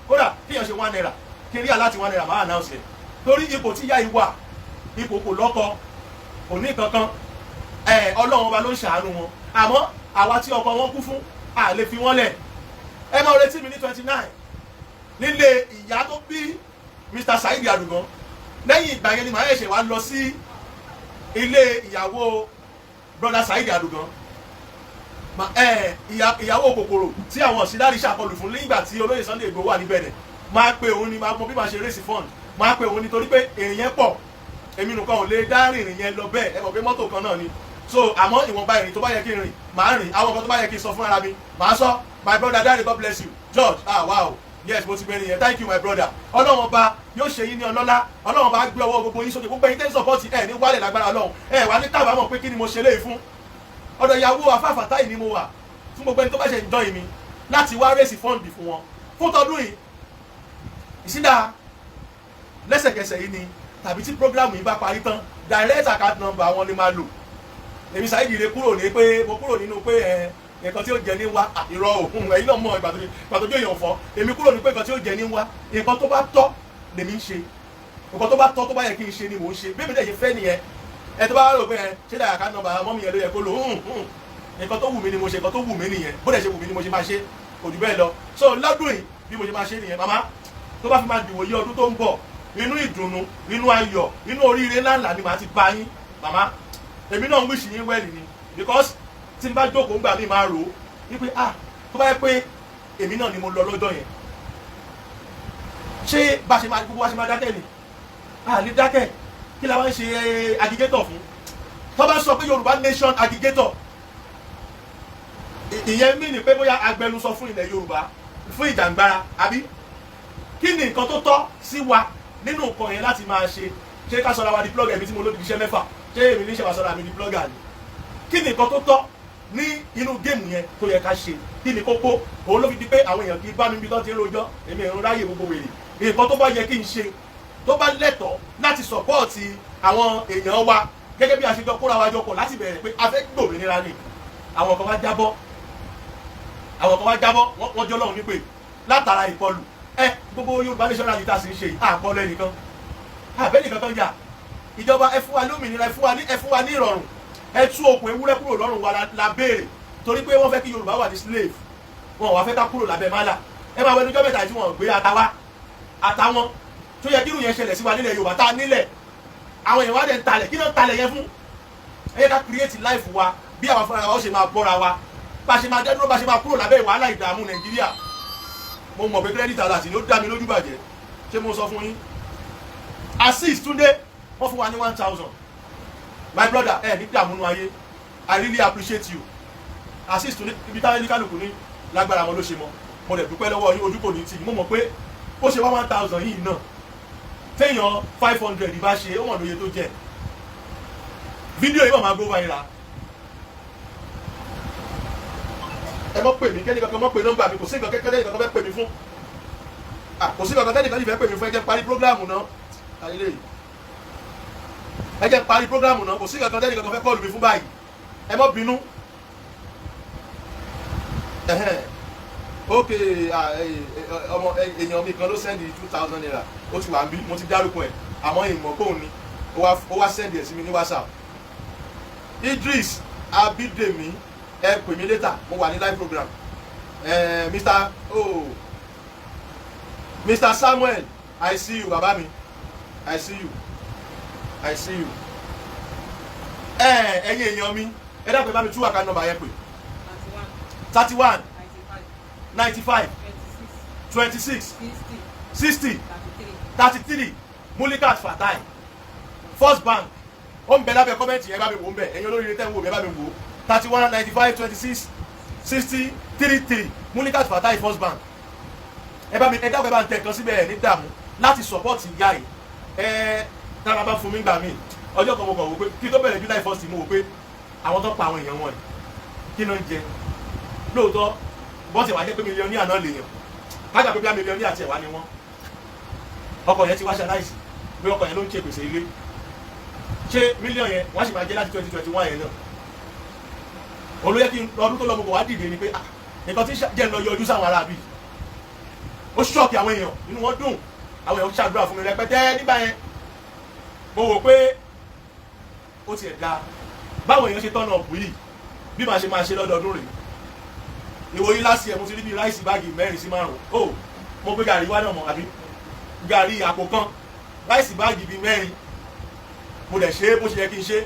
kódà kíyàn ṣe 1 naira kí n rí aláti 1 naira máa announce ẹ̀ torí ipò tí yá yìí wà ipò kò lọ́kọ kò ní kankan ọlọ́run ọba ló ń ṣàánú wọn àmọ́ àwa tí ọkọ wọn kú fún à lè fi wọ́n lẹ̀ ẹ máa retí mi ní 29 nílé ìyá tó bí Mr. Saheed Adugan lẹ́yìn ìgbà yẹn ni màá ṣẹ̀ṣẹ̀ wá lọ sí ilé ìyàwó brother Saheed Adugan ìyàwó kòkòrò tí àwọn ọ̀sídárì ṣàkọlù fún nígbà tí olóyè Sunday Igboho wà níbẹ̀ rẹ̀ máa pe òun ni máa mọ bí màá ṣe raise fund máa pe òun nítorí pé èrìn yẹn pọ̀ èmi nìkan ò lè dá rìnrìn yẹn lọ bẹ́ẹ̀ ẹ mọ̀ pé mọ́tò kan náà ni so àmọ́ ìwọ̀nba ìrìn tó bá yẹ kí n rìn màá rìn àwọn kan tó bá yẹ kí n sọ fún ara mi màá sọ my brother Dare God bless you George wow yes mo ti gbẹ̀rìn yẹn thank you my brother ọlọ́run ọba yóò ṣe yín ní ọlọ́lá ọlọ́run ọba gbé ọwọ́ gbogbo yín sókè gbogbo ẹ̀yin tẹ́ ń sọ̀pọ̀tì ẹ̀ ní wálẹ̀ lágbára ọlọ́run ẹ̀ wá ní kábàámọ̀ pé kí ni mo ṣe léyìí fún ọ̀dọ̀ ìyàwó Alfa Fatai ni mo wà fún gbogbo ẹni tó bá ṣe ń dán mi láti wá rèsì fọ́ǹdì fún wọn fún tọdún yìí ìsídà lẹ́sẹ̀kẹsẹ̀ yìí ni tàbí tí program yìí bá parí tán direct account number wọn ni máa lò èmi Saheed rè kúrò ní pé mo kúrò nínú pé nǹkan tí ó jẹ ní wá ìrọ̀ òhun ẹ̀yin náà mọ̀ ìgbà tó jó èèyàn fọ́ èmi kúrò ní pé nǹkan tí ó jẹ ní wá nǹkan tó bá tọ́ lèmi ń ṣe nǹkan tó bá tọ́ tó bá yẹ kí n ṣe ni mò ń ṣe bí èmi dẹ̀ ṣe fẹ́ nìyẹn ẹ tó bá rò pé ṣé direct account number mọ́mí yẹn ló yẹ kó lò nǹkan tó wù mí ni mo ṣe nǹkan tó wù mí nìyẹn bó dẹ̀ ṣe wù mí ni mo ṣe máa ṣe kò jù bẹ́ẹ̀ lọ so lọ́dún yìí bí mo ṣe máa ṣe nìyẹn màmá tó bá fi máa dìwòye ọdún tó ń bọ̀ inú ìdùnnú inú ayọ̀ inú oríire ńláńlá ni màá ti bá yín màmá èmi náà ń wíṣì yín wẹ́ẹ̀lì ni because tí n bá jókòó ńgbà mi máa rò ó wípé tó bá yẹ pé èmi náà ni mo lọ lọ́jọ́ yẹn ṣé bá ṣe máa gbogbo wa ṣe máa dákẹ́ ni lè dákẹ́ kí la wá ń ṣe aggregator fún tó bá sọ pé Yorùbá nation aggregator ìyẹn mí ni pé bóyá agbẹnusọ fún ilẹ̀ Yorùbá fún ìjàngbara àbí kí ni nǹkan tó tọ́ sí wa nínú nǹkan yẹn láti máa ṣe ká sọra wa di blogger èmi tí mo lódì iṣẹ́ 6 ṣé èmi ní ṣe wá sọra mi di blogger ni kí ni nǹkan tó tọ́ ní inú géèmù yẹn tó yẹ ká ṣe kí ni kókó òun ló fi di pé àwọn èèyàn kì í bá mi bí tó ti ń rojọ́ èmi ò ń ráyè gbogbo wèrè nǹkan tó bá yẹ kí n ṣe tó bá lẹ́tọ̀ọ́ láti sọ̀pọ́ọ̀tì àwọn èèyàn wa gẹ́gẹ́ bí a ṣe jọ kóra wa jọ pọ̀ láti bẹ̀rẹ̀ pé a fẹ́ gbòmìnira ni àwọn kan wá jábọ́ wọ́n jọ́ lọ́hùn nípè látara ìkọlù gbogbo Yorùbá nation rally tá a sì ń ṣe àkọlù ẹnìkan àbẹ́nìkan kan jà ìjọba ẹ fún wa lómìnira ẹ fún wa ní ìrọ̀rùn ẹ tú okùn ewúrẹ́ kúrò lọ́rùn wa la béèrè torí pé wọ́n fẹ́ kí Yorùbá wà ní slave wọn wá fẹ́ ká kúrò lábẹ́ málà ẹ máa wẹnu jọ́mẹ́ta tí wọ́n gbé àtàwọn tó yẹ kí irú yẹn ṣẹlẹ̀ sí wa nílẹ̀ Yorùbá tá a nílẹ̀ àwọn èèyàn wá dẹ̀ ń talẹ̀ kí náà talẹ̀ yẹn fún ẹ yẹ ká create life wa bí àwọn afárá wa ó ṣe máa bọ́ra wa bá a ṣe máa dẹ́dúró bá a ṣe máa kúrò lábẹ́ wàhálà ìdààmú Nàìjíríà mo mọ̀ pé credit alert ni ó dá mi lójú bàjẹ́ ṣé mo sọ fún yín assist Túndé wọ́n fún wa ní 1,000 my brother ní dààmú ayé I really appreciate you assist Túndé ibi táwọn ẹni kálukú ní lágbára wọn ló ṣe mọ́ mo dẹ̀ dúpẹ́ lọ́wọ́ yín ojú kò ní tì mo mọ̀ pé ó ṣe wá 1,000 yìí náà téèyàn 500 ìbá ṣe ó mọ̀ lóye tó jẹ́ fídíò yìí wọ́n máa gbó wáyé ra ẹ mọ̀ pè mí kẹ́ni kankan mọ̀ pè nọ́mbà mi kò sí nǹkan kẹ́kẹ́ lẹ́yìn kankan fẹ́ pè mí fún kò sí nǹkan tẹ́nìkan fẹ́ pè mí fún ẹ jẹ́ parí prógráàmù náà ayé lè ẹ jẹ́ parí prógráàmù náà kò sí nǹkan tẹ́nìkan fẹ́ kọ́ọ̀lù mi fún báyìí ẹ mọ̀ bínú ok ọmọ èèyàn mi kan ló sẹ́ndì 2,000 naira ó ti wà ń bí mo ti dárúkọ ẹ̀ àmọ́ ìmọ̀ kóun ni ó wá sẹ́ndì ẹ̀ sí mi ní WhatsApp Idris Abidemi ẹ pè mí later mo wà ní live program Mr. Samuel I see you bàbá mi I see you ẹ̀yin èèyàn mi ẹ dápẹ́ bá mi tú àká nọ́mbà yẹn pè 31 95 26 60 33 Mulikat Fatai First Bank ó ń bẹ lábẹ́ kọ́mẹ́ntì yẹn bá mi wò ń bẹ ẹ̀yin olóríire tẹ́ ń wò mí ẹ bá mi wò 31 95 26 60 33 Mulikat Fatai First Bank ẹ bá mi ẹ dábẹ́ bá ń tẹ̀ kan síbẹ̀ ẹ̀ ní dààmú láti support ìyá yìí tára bá fún mi gbà mí ọjọ́ kan mo kàn wò pé kí tó bẹ̀rẹ̀ July 1st mo wò pé àwọn tó pa àwọn èèyàn wọn kí ló ń jẹ lóòótọ́ bọ́sẹ̀ wá jẹ́ pé mílíọ̀nìyà náà lè yàn kájà pé bí a mílíọ̀nìyà tiẹ̀ wá ní wọ́n ọkọ̀ yẹn ti wá ṣaláìsì bí ọkọ̀ yẹn ló ń ṣe gbèsè ilé ṣé mílíọ̀nù yẹn wọ́n sì máa jẹ́ láti 2021 yẹn náà olóyè kí ọdún tó lọ gbogbo wá dìde ni pé nǹkan tí jẹ́ ń lọ yọjú sáwọn aráàbí ó ṣọ́ọ̀kì àwọn èèyàn inú wọn dùn àwọn èèyàn ṣàdúrà fún mi rẹpẹtẹ nígbà yẹn mo wò pé ó tiẹ̀ da báwọn èèyàn ṣe tọ́nà ọ̀pù yìí bí màá ṣe máa ṣe lọ́dọọdún rèé ìwòyí láti ẹ̀ mo ti rí bí ráìsì báàgì 4 sí 5 ó mo gbé gàrí wá náà mọ̀ àbí gàrí àpò kan ráìsì báàgì bíi 4 mo dẹ̀ ṣe é bó ṣe yẹ kí n ṣe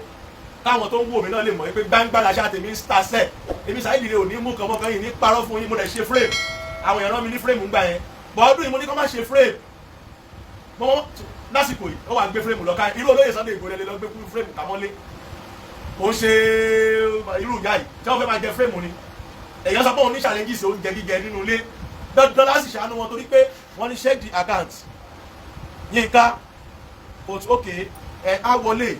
káwọn tó ń wò mí náà lè mọ̀ pé gbangba la ṣáà tèmi ń ta sẹ́ẹ̀ èmi Saheed rè ò ní mú kànmọ́kàn yìí ní parọ́ fún yín mo dẹ̀ ṣe frame àwọn èèyàn rán mi ní frame ńgbà yẹn bọ́ ọdún yìí mo ní kó má ṣe frame mo lásìkò yìí ó wà gbé frame lọ ká irú olóyè Sunday Igboho lọ gbé frame kàmọ́lé kò ń ṣe irú ìyá yìí tí wọ́n fẹ́ máa jẹ frame ni èèyàn sọ pé òun ní challenges oúnjẹ jíjẹ nínú ilé dandan láti ṣàánú wọn torí pé wọ́n ní check the account Yínká but okay ẹ á wọlé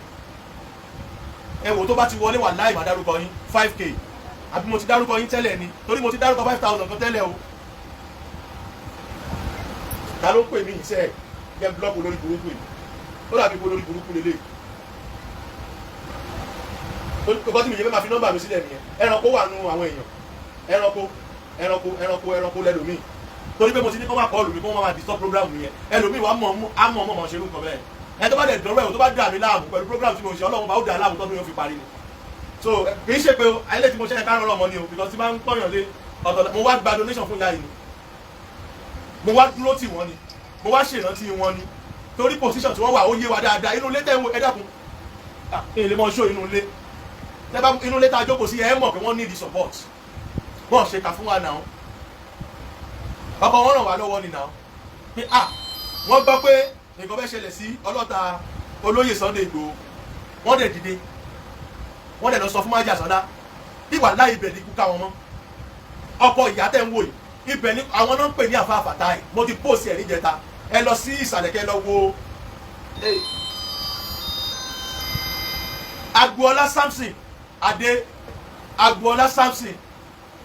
ẹ wò tó bá ti wọlé wà láì má dárúkọ yín 5k àbí mo ti dárúkọ yín tẹ́lẹ̀ ni torí mo ti dárúkọ 5,000 kan tẹ́lẹ̀ o ta ló ń pè mí iṣẹ́ jẹ́ blọ́ọ̀kù lórí burúkú yìí ó dàbí pé lórí burúkú lélẹ̀ kókó tí mi yẹ fẹ́ máa fi nọ́mbà mi sílẹ̀ nìyẹn ẹranko wà nù àwọn èèyàn ẹranko lẹ́lòmíì torí pé mo ti ní kó máa kọ́ọ̀lù mi kó máa disturb program yẹn ẹlòmíì wà á mọ̀ ṣerú nǹkan bẹ́ẹ̀ ẹ tó bá dẹ̀ dọ̀rọ̀ ẹ̀ tó bá dà mí láàmú pẹ̀lú program tí mo ṣe ọlọ́run bá ó dà láàmú tó ní yóò fi parí ni so kì í ṣe pé ayẹlẹ́ tí mo ṣe ẹ̀ka rán ọmọ ni o because tí máa ń pọ̀yàn lé ọ̀tọ̀ mo wá gba donation fún ìyá yìí ni mo wá dúró tì wọ́n ni mo wá ṣèrántí wọn ni torí position tí wọ́n wà ó yé wa dáadáa inú ilé tẹ́ ẹ dákun ilé mọ́ ṣó inú ilé inú ilé tá a jókòó sí ẹ mọ̀ pé wọ́n need the support wọ́n ṣe kà fún wa náà ọkọ̀ wọn ràn wá lọ́wọ́ ni náà pé wọ́n gbọ́ pé nǹkan fẹ́ ṣẹlẹ̀ sí ọlọ́ta olóyè Sunday Igboho wọ́n dẹ̀ dìde wọ́n dẹ̀ lọ sọ fún májà sọ́dá ìwà láì ibẹ̀ ní ikú káwọn mọ́ ọkọ̀ ìyá tẹ̀ ń wò yìí ibẹ̀ ní àwọn náà ń pè ní àfa Fatai mo ti post ẹ̀ níjẹta ẹ lọ sí ìsàlẹ̀ kẹ́ lọ wo Agboola Samson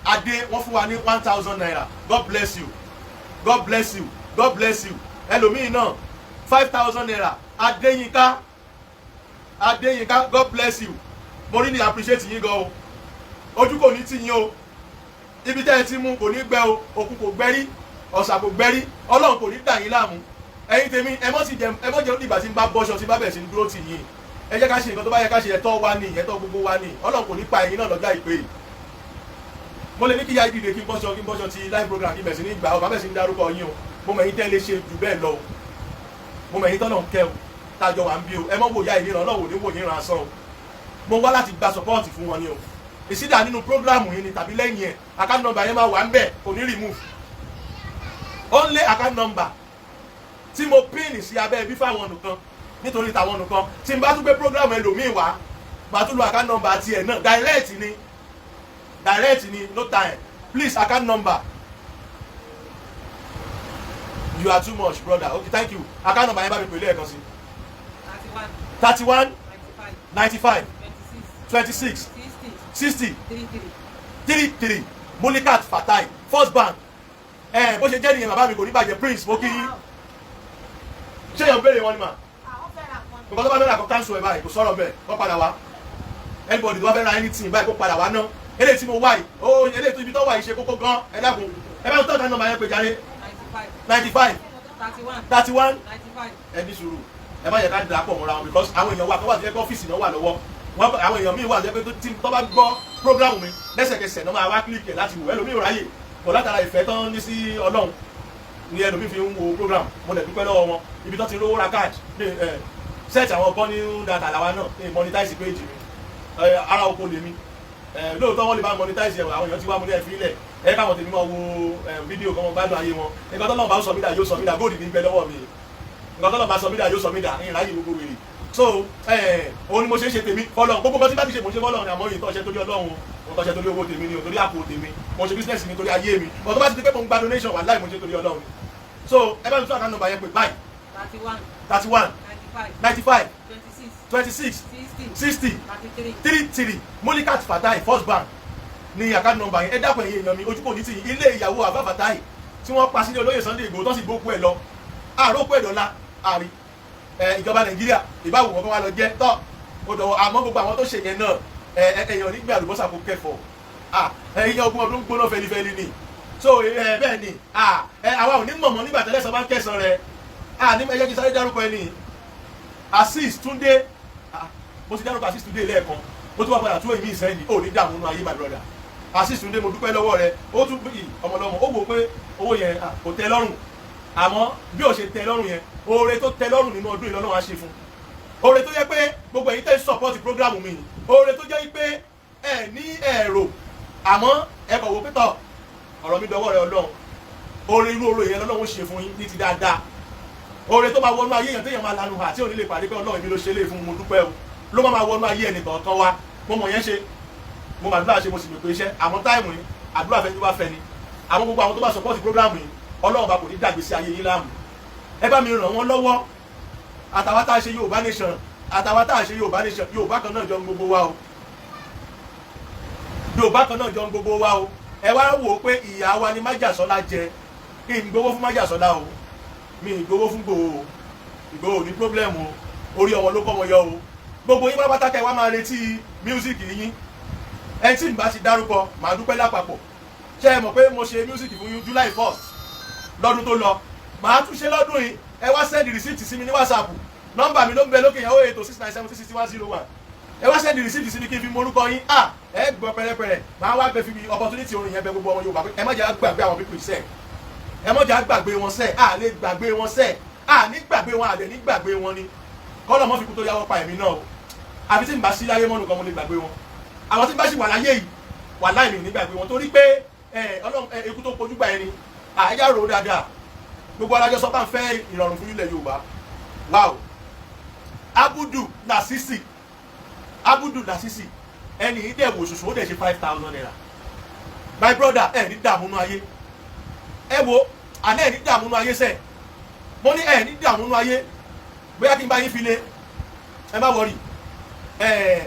Adé wọ́n fún wa ní 1,000 naira God bless you God bless you God bless you ẹlòmíì náà 5,000 naira Adéyínká God bless you mo really appreciate yín gan o ojú kò ní tì yín o ibi tẹ́ ẹ ti mú kò ní gbẹ o òkun kò gbẹ́rí ọ̀sà kò gbẹ́rí ọlọ́run kò ní dà yín láàmú ẹ̀yin tèmi ẹ mọ́ jẹun nígbà tí ń bá bọ́ṣọ tí bá bẹ̀rẹ̀ sí ń dúró tì yín ẹ jẹ́ ká ṣe nǹkan tó bá yẹ ká ṣe ẹ̀tọ́ wa ní ẹ̀tọ́ gbogbo wa ní ọlọ́run kò ní pa ẹ̀yin náà lọ́jọ́ àìpé mo lè ní kí ya ìdìde kí n bọ́ṣọ ti live program kí bẹ̀rẹ̀ sí ní gbà ọ bá bẹ̀rẹ̀ sí ní dárúkọ yín o mo mọ̀ ẹ̀yin tẹ́ lè ṣe jù bẹ́ẹ̀ lọ o mo mọ̀ ẹ̀yin tọ́nà ń kẹ́ o tájọ wà ń bí o ẹ mọ́ wò ya ìríran ọlọ́wọ́ ní wò yín ran asán o mo wá láti gba support fún wọn ni o ìsídà nínú programu yìí ni tàbí lẹ́yìn ẹ̀ account number yẹn máa wà ń bẹ̀ kò ní remove only account number tí mo pin sí abẹ́ bí fáwọn nìkan nítorí tàwọn nìkan tí n bá tún gbé programu ẹlòmíì wá màá tún lo account number tiẹ̀ náà direct ni no time please account number you are too much brother okay thank you account number yẹn bá mi pè lẹ́ẹ̀kan sí 31 95 26 60 33 Mulikat Fatai First Bank bó ṣe jẹ́ nìyẹn bàbá mi kò ní bàjẹ́ Prince mo kí yín ṣé èèyàn béèrè wọn ni mà nǹkan tó bá fẹ́ ra kó cancel ẹ̀ báyìí kò sọ̀rọ̀ bẹ́ẹ̀ kó padà wá anybody tó bá fẹ́ ra anything báyìí kó padà wá ná eléyìí tí mo wá yìí ó eléyìí tó ibi tó wà yìí ṣe kókó gan ẹ dákun ẹ bá ń tọ́jú nọ́mbà yẹn pé jáde 95 31 ẹ ní sùúrù ẹ má yẹ ká dà pọ̀ mọ́ra wọn because àwọn èèyàn wà kó wà sí ẹgbẹ́ ọ́fíìsì náà wà lọ́wọ́ àwọn èèyàn míì wà jẹ́ pé tó bá gbọ́ program mi lẹ́sẹ̀kẹsẹ̀ náà máa wá kílíkì láti wò ẹlòmíì ò ráyè kò látara ìfẹ́ tán ní sí Ọlọ́run ní ẹlòmíì fi ń wo program mo dẹ̀ dúpẹ́ lọ́wọ́ wọn ibi tó ti rówó ra káàdì set àwọn bọ́ní data làwa náà monetize page mi ara oko lèmi lóòótọ́ wọ́n lè bá monetize àwọn èèyàn ti wá mo ní ẹ̀ fílẹ̀ ẹ káwọn tèmi máa wo fídíò kan wọn gbádùn ayé wọn nǹkan tó náà bá sọ mí dà yóò sọ mí dà góòdì ní bẹ lọ́wọ́ mi nǹkan tó náà bá sọ mí dà yóò sọ mí dà ìráyè gbogbo wèrè so òun ni mo ṣe ń ṣe tèmi fọlọ́run gbogbo kan tí bá ti ṣe mo ṣe fọlọ́run ni àmọ́ yìí tó ṣe torí Ọlọ́run mo tó ṣe torí owó tèmi ni o torí àpò tèmi mo ṣe business mi torí ayé mi mo tó bá ti di pé mo ń gba donation wà láì mo ṣe torí Ọlọ́run ni so ẹ bá mi tún àkáǹtì nọ́mbà yẹn pé báyìí 31 95 26 60 33 Mulikat Fatai First Bank ní àkáǹtì nọ́mbà yẹn ẹ dákun ẹ̀yin èèyàn mi ojú kò ní tì ilé ìyàwó àbá Fatai tí wọ́n pa sílé olóyè Sunday Igboho tó sì gbókú ẹ̀ lọ àròkú ẹ̀ dọ́là àrí ìjọba Nàìjíríà ìbáwò wọn kọ́ wá lọ jẹ́ tọ́ odò àmọ́ gbogbo àwọn tó ṣe yẹn náà èèyàn nígbà àlùbọ́sà kò kẹfọ́ ẹ̀yìn ọgbọ́n ọdún gbóná fẹlifẹli ni so bẹ́ẹ̀ ni àwa ò ní mọ̀mọ́ nígbà tẹ́lẹ̀ sọ bá ń kẹsàn rẹ̀ ní ẹjẹ́ kí sáré dárúkọ ẹni Azeez Túndé mo ti dárúkọ Azeez Túndé lẹ́ẹ̀kan ó tún wá padà tó èmi ìsẹ́yìn ò ní dààmú nínú ayé my brother Azeez Túndé mo dúpẹ́ lọ́wọ́ rẹ ó tún bí ọmọlọ́mọ ó wò pé owó yẹn kò tẹ́ lọ́rùn àmọ́ bí ó ṣe tẹ́ lọ́rùn yẹn oore tó tẹ́ lọ́rùn nínú ọdún ìlọ́lọ́run á ṣe fún oore tó yẹ pé gbogbo èyí tẹ́ support program mi oore tó jẹ́ pé ẹ ní ẹ̀rọ àmọ́ ẹ kọ̀ wò pé tọ̀ ọ̀rọ̀ mi dọwọ́ rẹ Ọlọ́run oore irú oore yẹn lọ́lọ́run ṣe fún yín ní ti dáadáa oore tó máa wọnú ayé yẹn téèyàn máa lanu hà tí ò ní lè pàdé pé Ọlọ́run mi ló ṣe lé fún mo dúpẹ́ o ló máa wọnú ayé ẹnì kọ̀ọ̀kan wa mo mọ̀ yẹn ṣe mo máa dúrà ṣe mo sì lè pè iṣẹ́ àmọ́ táìmù yìí àdúrà fẹ́ tó bá fẹ́ ni àwọn gbogbo àwọn tó bá support program yìí Ọlọ́run bá kò ní dàgbé sí ayé yín láàmú ẹ bá mi ràn wọ́n lọ́wọ́ àtàwọn tá a ṣe Yorùbá nation àtàwọn tá a ṣe Yorùbá nation Yorùbá kan náà jọ ń gbogbo wa o Yorùbá kan náà jọ ń gbogbo wa o ẹ wá wò ó pé ìyá wa ni Májàsọ́lá jẹ kí n gbowó fún Májàsọ́lá o mi ì gbowó fún Ìgbòho o Ìgbòho ní problem o orí ọmọ ló kọ́ wọn yọ o gbogbo yín pátápátá kẹ́ wá máa retí music yín ẹ tí n bá ti dárúkọ màá dúpẹ́ lápapọ̀ ṣé ẹ mọ̀ pé mo ṣe music fún yín July 1st lọ́dún tó lọ màá tún ṣe lọ́dún yìí ẹ wá send receipt sí mi ní WhatsApp nọ́mbà mi ló ń bẹ lókè yẹn 08069766101 ẹ wá send receipt sí mi kí n fi morúkọ yín ẹ gbọ́ pẹ̀rẹ̀pẹ̀rẹ̀ màá wá bẹ fi mi opportunity orin yẹn bẹ gbogbo ọmọ Yorùbá pé ẹ má jẹ́ gbàgbé àwọn pípì sẹ́ẹ̀ ẹ má jẹ́ gbàgbé wọn sẹ́ẹ̀ lè gbàgbé wọn sẹ́ẹ̀ ní gbàgbé wọn àdẹ̀ ní gbàgbé wọn ni kọ́lọ̀ mọ́ fi kú tó yáwọ́ pa ẹ̀mí náà o àbí tí n bá sí láyé mọ́nu kan mo lè gbàgbé wọn àwọn tí n bá sì wà láyé yìí wà láì mi ní gbàgbé wọn torí pé Ọlọ́run ikú tó kojú gbà ẹni ẹjá rò ó dáadáa gbogbo alájọ sọ bá ń fẹ́ ìrọ̀rùn fún ilẹ̀ Yorùbá wow Abudu Lasisi ẹni ìdẹ̀ wò ṣoṣo ó dẹ̀ ṣe 5,000 naira my brother ẹ ní dààmú nú ayé ẹ wo àná ẹ ní dààmú nú ayé sẹ́ẹ̀ mo ní ẹ ní dààmú nú ayé bóyá kí n bá yín fi lé ẹ má wọrí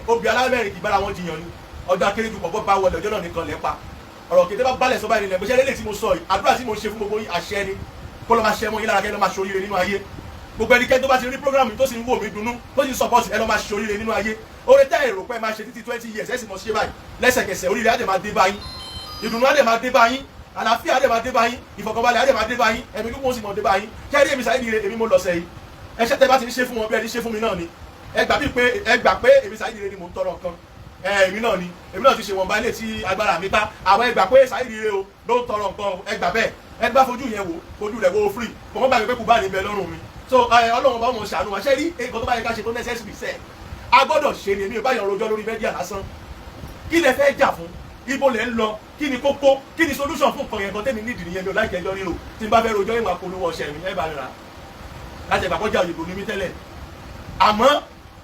obì alámẹ́rin kì í bára wọn jiyàn ni ọjọ́ akérèjú pọ̀pọ̀ bá wọlé ọjọ́ náà nìkan lẹ́ pa ọ̀rọ̀ kété bá balẹ̀ sọ́ba ìrìnlẹ̀ bóṣẹ́ lélẹ̀ tí mo sọ yìí àdúrà tí mo ṣe fún gbogbo àṣẹ ni kó lọ́ máa ṣe mọ́ yín lára kẹ́ lọ́ máa ṣoríire nínú ayé gbogbo ẹnikẹ́ni tó bá ti rí programme tó sì ń wò mí dunnú tó sì ń support ẹ lọ́ máa ṣoríire nínú ayé oore tẹ́ èrò pé máa ṣe títí 20 years ẹ sì mọ̀ ṣe báyìí lẹ́sẹ̀kẹsẹ̀ oríire á dẹ̀ máa dé bá yín ìdùnnú á dẹ̀ máa dé bá yín àlàáfíà á dẹ̀ máa dé bá yín ìfọ̀kànbalẹ̀ á dẹ̀ máa dé bá yín ẹ̀mí kíkún ó sì mọ̀ dé bá yín kẹ́rí èmi Saheed èmi mo lọ sẹ́yìn ẹṣẹ́ tẹ́ bá ti ń ṣe fún wọn bí ẹni ṣe fún mi náà ni ẹ gbà pé èmi Saheed ni mò ń tọrọ nǹkan èmi náà ti ṣe wọ̀nba ilé tí agbára mi ká àwọn ẹ gbà pé Saheed o ló ń tọrọ nǹkan ẹ gbà bẹ́ẹ̀ ẹ gbà fojú yẹn wò fojú rẹ̀ wo free kò mọ́ gbàgbé pé kò bá ní bẹ lọ́rùn mi so Ọlọ́run bá wọn ṣàánú wa ṣe rí nǹkan tó bá yẹ ká ṣe tó necessary sẹ́ẹ̀ a gbọ́dọ̀ ṣe ni èmi ò bá yàn rojọ́ lórí mẹ́díà lásán kí lẹ fẹ́ jà fún ibo lẹ ń lọ kí ni kókó kí ni solution fún nǹkan yẹn kan tẹ́mi nídìí nìyẹn mi ò láì kẹjọ ríro tí n bá fẹ́ rojọ́ ìwà polówó ọ̀ṣẹ́ mi ẹ bá rira láti ẹ̀gbà kọjá òyìnbó ní mí tẹ́lẹ̀ àmọ́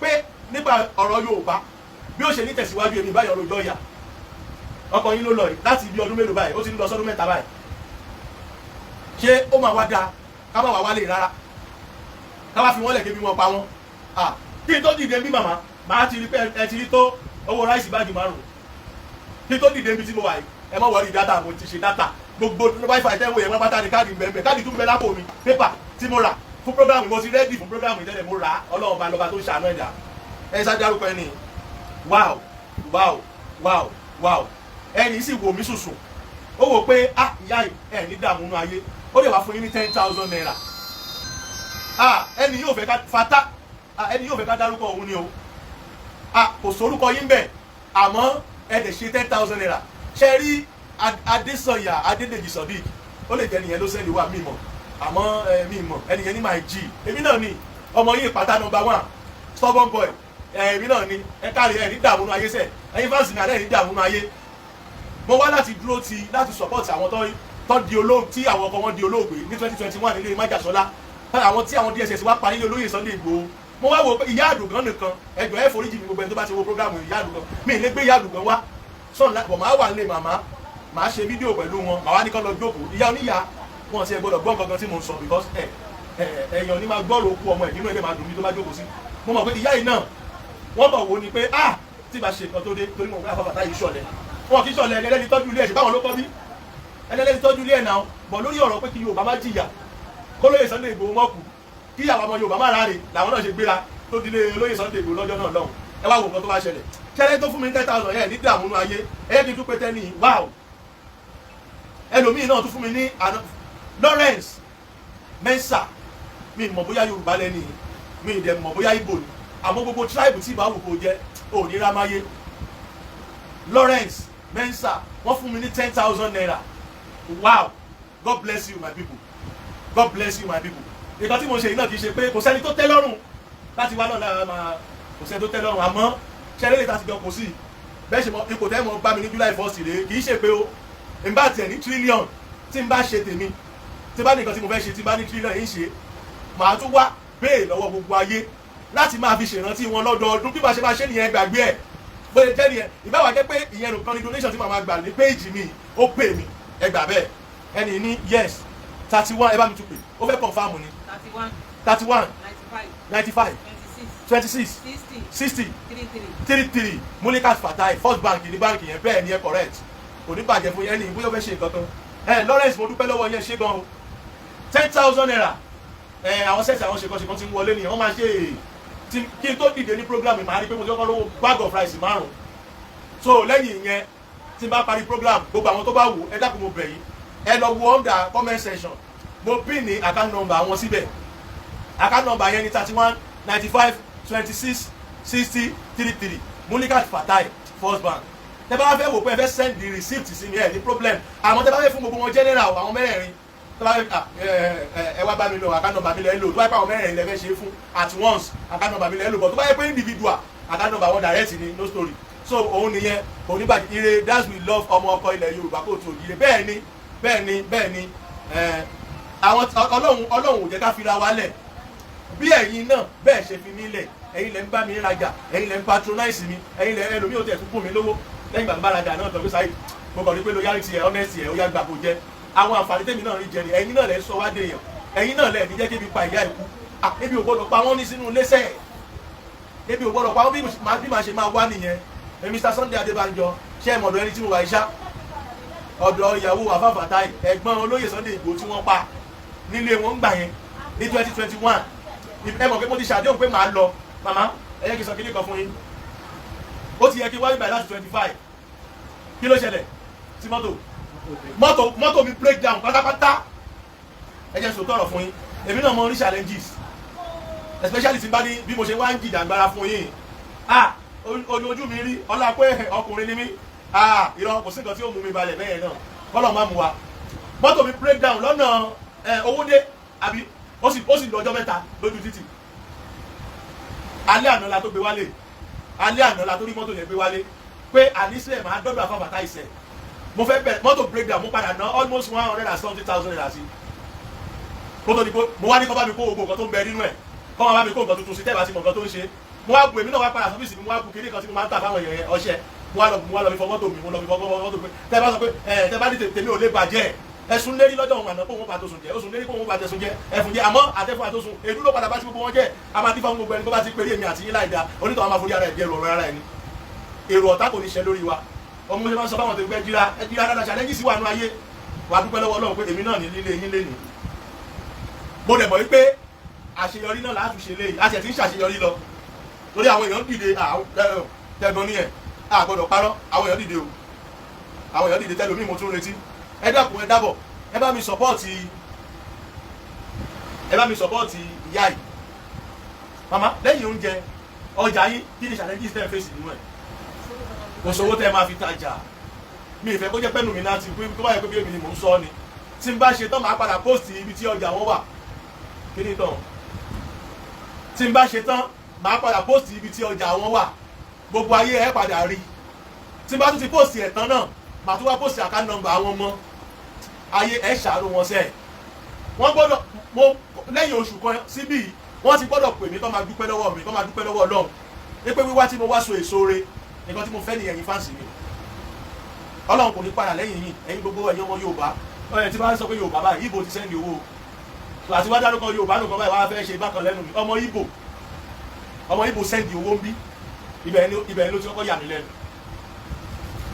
pé nípa ọ̀rọ̀ Yorùbá bí ó ṣe ní tẹ̀síwájú èmi báyọ̀ rojọ́ ìyà ọkọ̀ yín ló lọ yìí láti ibi ọdún mélòó báyìí ó ti ń lọ sọ́dún mẹ́ta báyìí ṣé ó máa wá dáa ká má wá wálé rárá ká wá fi wọ́n lẹ̀ kébi wọn pa wọ́n kí n tó dìde bí màmá màá ti rí pé ẹ ti rí tó owó ráìsì báàgì márùn kí n tó dìde bí tí mo wà yìí ẹ má wọrí dátà mo ti ṣe dátà gbogbo wifi tẹ́wọ̀ yẹn wọ́n bá tá ní káàdì bẹ́ẹ̀ káàdì tún bẹ́ẹ̀ lápò mi pépà tí mo rà fún programme mo ti rẹ́dì fún programme ìtẹ́lẹ̀ mo rà á Ọlọ́run bá lọ́ba tó ṣàánú ẹ̀dá ẹ sá dárúkọ ẹni wow ẹni sì wò mí sùsù ó wò pé ìyá ẹ ní dààmú nú ayé ó lè wá fún yín ní 10,000 naira ẹni yóò fẹ́ ká Fatai ẹni yóò fẹ́ ká dárúkọ òun ni o kò sórúkọ yín bẹ̀ àmọ́ ẹ dẹ̀ ṣe 10,000 naira ṣe rí Adésanya Adédèjì Sodiq ó lè jẹ́ nìyẹn ló sẹ́ni wà mímọ̀ àmọ́ mi mọ̀ ẹnìyẹn ní my G èmi náà ni ọmọ yìí pátá number 1 stubborn boy èmi náà ni ẹ káàrí ẹ ní dààmú ayé sẹ ẹyin fáǹsì ní alẹ́ ní dààmú ayé mo wá láti dúró ti láti support àwọn tó di olóògbé tí àwọn ọkọ wọn di olóògbé ní 2021 nílé Májàsọ́lá àwọn tí àwọn DSS wá pa nílé olóyè Sunday Igboho mo wá wo pé ìyá àdùgán nìkan ẹgbẹ́ ẹ foríjì mi gbogbo ẹni tó bá ti wo programu ìyá àdùgán mi ì lè gbé ìyá àdùgán wá sọ̀nà bọ̀ máa wà nílé màmá màá ṣe fídíò pẹ̀lú wọn màá wá ní kán lọ jókòó ìyá oníyà wọn ti ẹ gbọ́dọ̀ gbọ́ gangan tí mo ń sọ because ẹ̀yàn ní máa gbọ́rọ̀ okú ọmọ ẹ̀ nínú ẹ̀ máa dùn mí tó bá jókòó sí mo mọ̀ pé ìyá yìí náà wọ́n bọ̀ wo ni pé tí bá ṣe nǹkan tó dé torí mo gbé àfọwọ́fà táyì ṣọ̀lẹ̀ wọn kì í ṣọ̀lẹ̀ ẹni ẹlẹ́ni tọ́jú ilé ẹ̀ ṣe báwọn ló kọ́ bí ẹni ẹlẹ́ni tọ́jú ilé ẹ̀ náà bọ̀ lórí ọ̀rọ̀ pé kí Yorùbá má jìyà kó lóye Sunday Igboho mọ́kù kí àwọn ọmọ Yorùbá má ráre làwọn náà ṣe gbéra tó dilé olóyè Sunday Igboho lọ́jọ́ náà lọ́hùn ẹ wá wo nǹkan tó bá ṣẹlẹ̀ ṣẹlẹ̀ tó fún mi 10,000 yẹn ní dààmú ayé ẹ kí n tún pé tẹ́ni wow ẹlòmíì náà tún fún mi ní Lawrence Mensa mi mọ̀ bóyá Yorùbá lẹ́ni mi ì dẹ̀ mọ̀ bóyá Igbo ni àmọ́ gbogbo tribe tí ìbáwò kò jẹ́ òní rámáyé Lawrence Mensa wọ́n fún mi ní 10,000 naira wow God bless you my people God bless you my people nǹkan tí mo ṣe yìí náà kì í ṣe pé kò sẹ́ni tó tẹ́ lọ́rùn láti wá náà lára máa kò sẹ́ni tó tẹ́ lọ́rùn àmọ́ ṣẹlẹ̀ lè ta ti jọ kò sí bẹ́ẹ̀ ṣe mọ ipò tẹ́ mọ bá mi ní July 1st rèé kì í ṣe pé o n bá tiẹ̀ ní trillion tí n bá ṣe tèmi tí bá ní nǹkan tí mo fẹ́ ṣe tí bá ní trillion yìí ṣe màá tún wá béè lọ́wọ́ gbogbo ayé láti máa fi ṣèrántí wọn lọ́dọọdún bí màá ṣe máa ṣe nìyẹn gbàgbé ẹ̀ bóyá jẹ́ nìyẹn ìbáwá jẹ́ pé ìyẹn nìkan ni donation tí màá máa gbà ní péèjì mi ó pè mí ẹ gbà bẹ́ẹ̀ ẹni ní yes 31 ẹ bá mi tún pè ó fẹ́ confam ni 31 95 26 60 33 Mulikat Fatai first bank ní báńkì yẹn bẹ́ẹ̀ ni ẹ correct kò ní bàjẹ́ fún yẹn ní bóyá ó fẹ́ ṣe nǹkan kan Lawrence mo dúpẹ́ lọ́wọ́ yẹn ṣé gan o 10,000 naira àwọn sẹ́ẹ̀sì àwọn ṣèkọ́ṣèkọ́ ti ń wọlé nìyẹn wọ́n máa ṣe kí n tó dìde ní program màá rí pé mo ti kọ́kọ́ lówó bag of rice 5 so lẹ́yìn ìyẹn tí n bá parí program gbogbo àwọn tó bá wù ẹ dákun mo bẹ̀ yín ẹ lọ wo under comment section mo pin ní account number wọn síbẹ̀ account number yẹn ní 31 95 26 60 33 Mulikat Fatai first bank tẹ bá fẹ́ wò pé ẹ fẹ́ send the receipt sí mi ẹ ní problem àmọ́ tẹ bá fẹ́ fún gbogbo wọn general àwọn mẹ́rẹ̀ẹ̀rin tẹ bá fẹ́ ẹ wá bá mi lọ account number mi lẹ́ lò tó bá yẹ pé àwọn mẹ́rẹ̀ẹ̀rin lẹ fẹ́ ṣe fún at once account number mi lẹ́ lò bọ̀ tó bá yẹ pé individual account number wọn direct ni no story so òun nìyẹn òun nígbà ire that's we love ọmọ ọkọ ilẹ̀ Yorùbá kò tó ire bẹ́ẹ̀ ni àwọn Ọlọ́run ò jẹ́ ká fira wa lẹ̀ bí ẹ̀yin náà bẹ́ẹ̀ ṣe fi mí lẹ̀ ẹ̀yin lẹ ń bá mi rajà ẹ̀yin lẹ ń patronize mi ẹ̀yin lẹ ẹlòmíì ò tẹ̀ tún kún mi lówó lẹ́yìn gbàgbà rajà náà tọ́jú Saheed mo kàn rí pé loyalty ẹ̀ honesty ẹ̀ ó yá gbà kó jẹ́ àwọn àǹfààní tèmi náà rí jẹ ni ẹ̀yin náà lẹ ń sọ wá déèyàn ẹ̀yin náà lẹ ní jẹ́ kébi pa ìyá ìkú ebi ò gbọdọ̀ pa wọ́n ní sínú lẹ́sẹ̀ ebi ò gbọdọ̀ pa wọ́n bí màá ṣe máa wá nìyẹn Mr. Sunday Adébánjọ ṣé ẹ mọ̀dọ̀ ẹni tí mo wà iṣá ọ̀dọ̀ ìyàwó Alfa Fatai ẹ̀gbọ́n olóyè Sunday Igboho tí wọ́n pa nílé wọn gbà yẹn ní 2021 ẹ mọ̀ pé mo ti ṣàdéhùn pé màá lọ màmá ẹ yẹ kí n sọ kíní kan fún yín ó ti yẹ kí wáyé báyìí láti 25 kí ló ṣẹlẹ̀ sí mọ́tò mi break down pátápátá ẹ jẹ́ sòtọ́ ọ̀rọ̀ fún yín èmi náà mọ rí challenges especially tí n bá ní bí mo ṣe wá ń jìjàgbara fún yín ojú mi rí ọlá pé ọkùnrin ni mí ìran kò sí nǹkan tí ó mú mi balẹ̀ bẹ́ẹ̀ náà kọ́lọ̀ má mu wa mọ́tò mi break down lọ́nà Owódé àbí ó sì lọ ọjọ́ mẹ́ta lójú títì alẹ́ àná la tó gbé wálé alẹ́ àná la tó rí mọ́tò yẹn gbé wálé pé àníṣe máa dọ́dọ̀ Alfa Fatai ìṣẹ́ mo fẹ́ bẹ̀rẹ̀ mọ́tò break down mo padà ná almost 170,000 naira sí kó tó di pé mo wá ní kọ́ bá mi kó gbogbo nǹkan tó ń bẹ nínú ẹ̀ kọ́ máa bá mi kó nǹkan tuntun sí tẹ́ẹ̀ bá ti mọ̀ nǹkan tó ń ṣe mo wá bu èmi náà wá padà sọ́fíìsì mi mo wá bu kiri kan tí mo máa ń tà fáwọn èèyàn ọṣẹ mo wá lọ fi fọ mọ́tò mi mo lọ fi fọ mọ́tò pé tẹ́ bá sọ pé tẹ́ bá ní tèmi ò lè bàjẹ́ ẹ̀sùn lérí lọ́jọ́ òun àná kó wọn bá tó sùn jẹ́ ẹ̀sùn lérí kó wọn bá tẹ̀sùn jẹ́ ẹ̀fùn jẹ́ àmọ́ àtẹ̀fún àtòsùn èdú ló padà bá ti gbogbo wọn jẹ́ a máa dífá fún gbogbo ẹni tó bá ti péré èmi àti yín láì da onítọ̀ a máa forí ara ẹ̀ bí ẹrù ọ̀rọ̀ ara ẹni èrò ọ̀tá kò ní ṣẹ lórí wa ọmọ ṣe máa ń sọ báwọn tó gbẹ jíra dáadáa ṣàlẹ́jì sí wà nú ayé wà dúpẹ́ lọ́wọ́ Ọlọ́run pé èmi náà ní lílé yín lénìí mo dẹ̀ mọ̀ wípé àṣeyọrí náà láti ṣe léyìí a sì ti ń ṣàṣeyọrí lọ torí àwọn èèyàn dìde tẹ̀gbọ́n ní ẹ̀ àgbọ̀dọ̀ parọ́ àwọn èèyàn dìde o àwọn èèyàn dìde tẹ́lómi mo tún retí ẹ dákun ẹ dábọ̀ ẹ bá mi sọpọ́ọ̀tì ìyá yìí màmá lẹ́yìn oúnjẹ ọjà yín kí ni challenges tẹ́ ẹ fèsì nínú ẹ̀ kò sówó tẹ́ ẹ máa fi tajà mi ìfẹ́ kó jẹ́ pẹ́nu mi náà ti pé tó bá yẹ pé bí èmi ni mò ń sọ ni tí n bá ṣe tán màá padà post ibi tí ọjà wọn wà kí ni tán tí n bá ṣe tán màá padà post ibi tí ọjà wọn wà gbogbo ayé ẹ padà rí tí n bá tún ti post ẹ̀ tán náà màá tún wá post account number àwọn ọmọ ayé ẹ ṣàánú wọn sẹ wọn gbọ́dọ̀ mo lẹ́yìn oṣù kan síbí wọn ti gbọ́dọ̀ pè mí tó máa dúpẹ́ lọ́wọ́ mi tó máa dúpẹ́ lọ́wọ́ Ọlọ́run ní pé wíwá tí mo wá so èso re nǹkan tí mo fẹ́ nìyẹn yín fáǹsì mi Ọlọ́run kò ní padà lẹ́yìn yín ẹ̀yin gbogbo ẹ̀yin ọmọ Yorùbá ọyẹ tí bá ń sọ pé Yorùbá báyìí Ìgbò ti sẹ́ndì owó àti wá dárúkọ Yorùbá nìkan báyìí wá fẹ́ ṣe bákan lẹ́nu mi ọmọ Ìgbò sẹ́ndì owó ń bí ibẹ̀ ló ti kọ́kọ́ yà mí lẹ́nu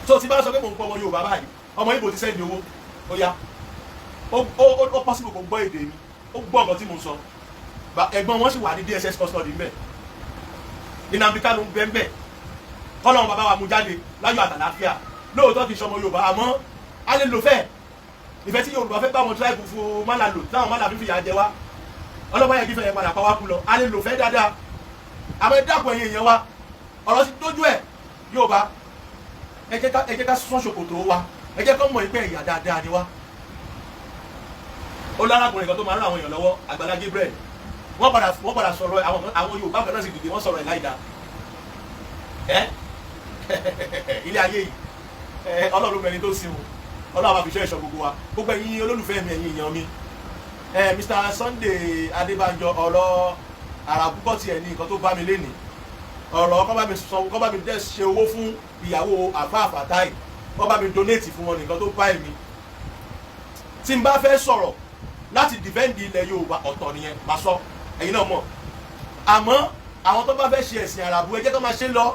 tó ti bá sọ pé mò ń pọ ọmọ Yorùbá báyìí ọmọ Ìgbò ti sẹ́ndì owó ó yá ó possible kò gbọ́ èdè mi ó gbọ́ nǹkan tí mo sọ ẹ̀gbọ́n wọn sì wà ní DSS custody ńbẹ̀ Nnamdi Kanu ńbẹ̀ kọ́lọ́run bàbá wa mú jáde láyọ̀ àtàláfíà lóòótọ́ kì í ṣọmọ Yorùbá àmọ́ a lè lò fẹ́ ìfẹ́ tí Yorùbá fẹ́ bá wọn tíráìbù fún mọ́là lò táwọn mọ́là fífi yà jẹ wá ọlọ́pàá yẹn kí fẹ́ yẹn padà pa wá kú lọ a lè lò fẹ́ dáadáa àmọ́ ẹ dákun ẹ̀yin èèyàn wa ọ̀rọ̀ ti dójú ẹ̀ Yorùbá ẹ jẹ́ ká sún ṣòkòtò wa ẹ jẹ́ kó mọ̀ pé ẹ̀yà dáadáa ni wá. Ó lárakùnrin kan tó máa ń ràn àwọn èèyàn lọ́wọ́ Àgbàlá Gabriel wọ́n padà sọ̀rọ̀ àwọn Yorùbá kan náà sì dìde wọ́n sọ̀rọ̀ ẹ̀ láìda ilé ayé yìí Ọlọ́run mẹ́rin tó sin o Ọlọ́run máa fi ṣọ́ ẹ̀ṣọ́ gbogbo wa gbogbo ẹ̀yin olólùfẹ́ mi ẹ̀yin èèyàn mi Mr. Sunday Adébánjọ ọ̀rọ̀ àràbùkọ́ tiẹ̀ ní nǹkan tó bá mi lénìí ọ̀rọ̀ kọ́ bá mi dẹ́ ṣe owó fún ìyàwó àfáà Fatai kọ́ bá mi donate fún wọn nǹkan tó bá èmi tí n bá fẹ́ sọ̀rọ̀ láti defend ilẹ̀ Yorùbá ọ̀tọ̀ nìyẹn máa sọ ẹ̀yin náà mọ̀ àmọ́ àwọn tó bá fẹ́ ṣe ẹ̀sìn àràbù ẹ jẹ́ kó máa ṣe lọ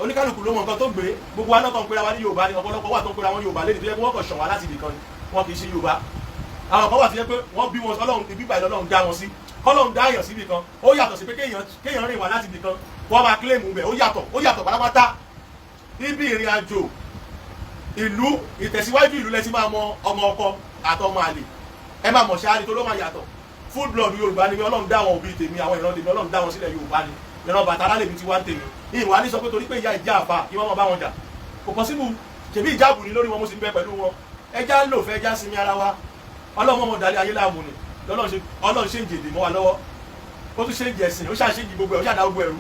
oníkálukú ló mọ nǹkan tó gbé gbogbo wa náà kàn ń pera wa ní Yorùbá ni ọ̀pọ̀lọpọ̀ wà tó ń pera wọn Yorùbá lẹ́nu tó yẹ kó wọ́n kàn ṣàn wá láti ibì kan ni wọn kì í ṣe Yorùbá àwọn kan wà tó yẹ pé wọ́n bí wọn Ọlọ́run ibi ìbàdàn Ọlọ́run dá wọn sí kọ́lọ́run dá èèyàn síbì kan ó yàtọ̀ sí pé kéèyàn rìn wá láti ibì kan wọ́n máa kílèmù bẹ̀ ó yàtọ̀ pátápátá níbi ìrìn àjò ìlú ìtẹ̀síwájú ìlú lẹ́sìn máa mọ ọmọ ọkọ àtọmọ àlè ẹ máa mọ̀ ṣáà ni tó ló máa yàtọ̀ full blood Yorùbá ni Ọlọ́run dá wọn òbí tèmi àwọn ìran tèmi Ọlọ́run dá wọn sílẹ̀ Yorùbá ni ìran bàtà alálèmí ti wá ń tèmi ìwà ní sọ pé torí pé ìyá ìjà àfa kí wọ́n mọ̀ bá wọn jà kò kàn síbù ṣèbí ìjáàbù ni lórí wọn mo sì ń bẹ pẹ̀lú wọn ẹja lò fẹ́ já sinmi ara wa Ọlọ́run mọ̀ dalẹ̀ ayé láàmú ni Ọlọ́run ṣe ń jèdè mọ́ wa lọ́wọ́ ó tún ṣe ń jẹ̀sìn ó ṣàṣèjì gbogbo ẹ̀ ó ṣàdá gbogbo ẹ̀rú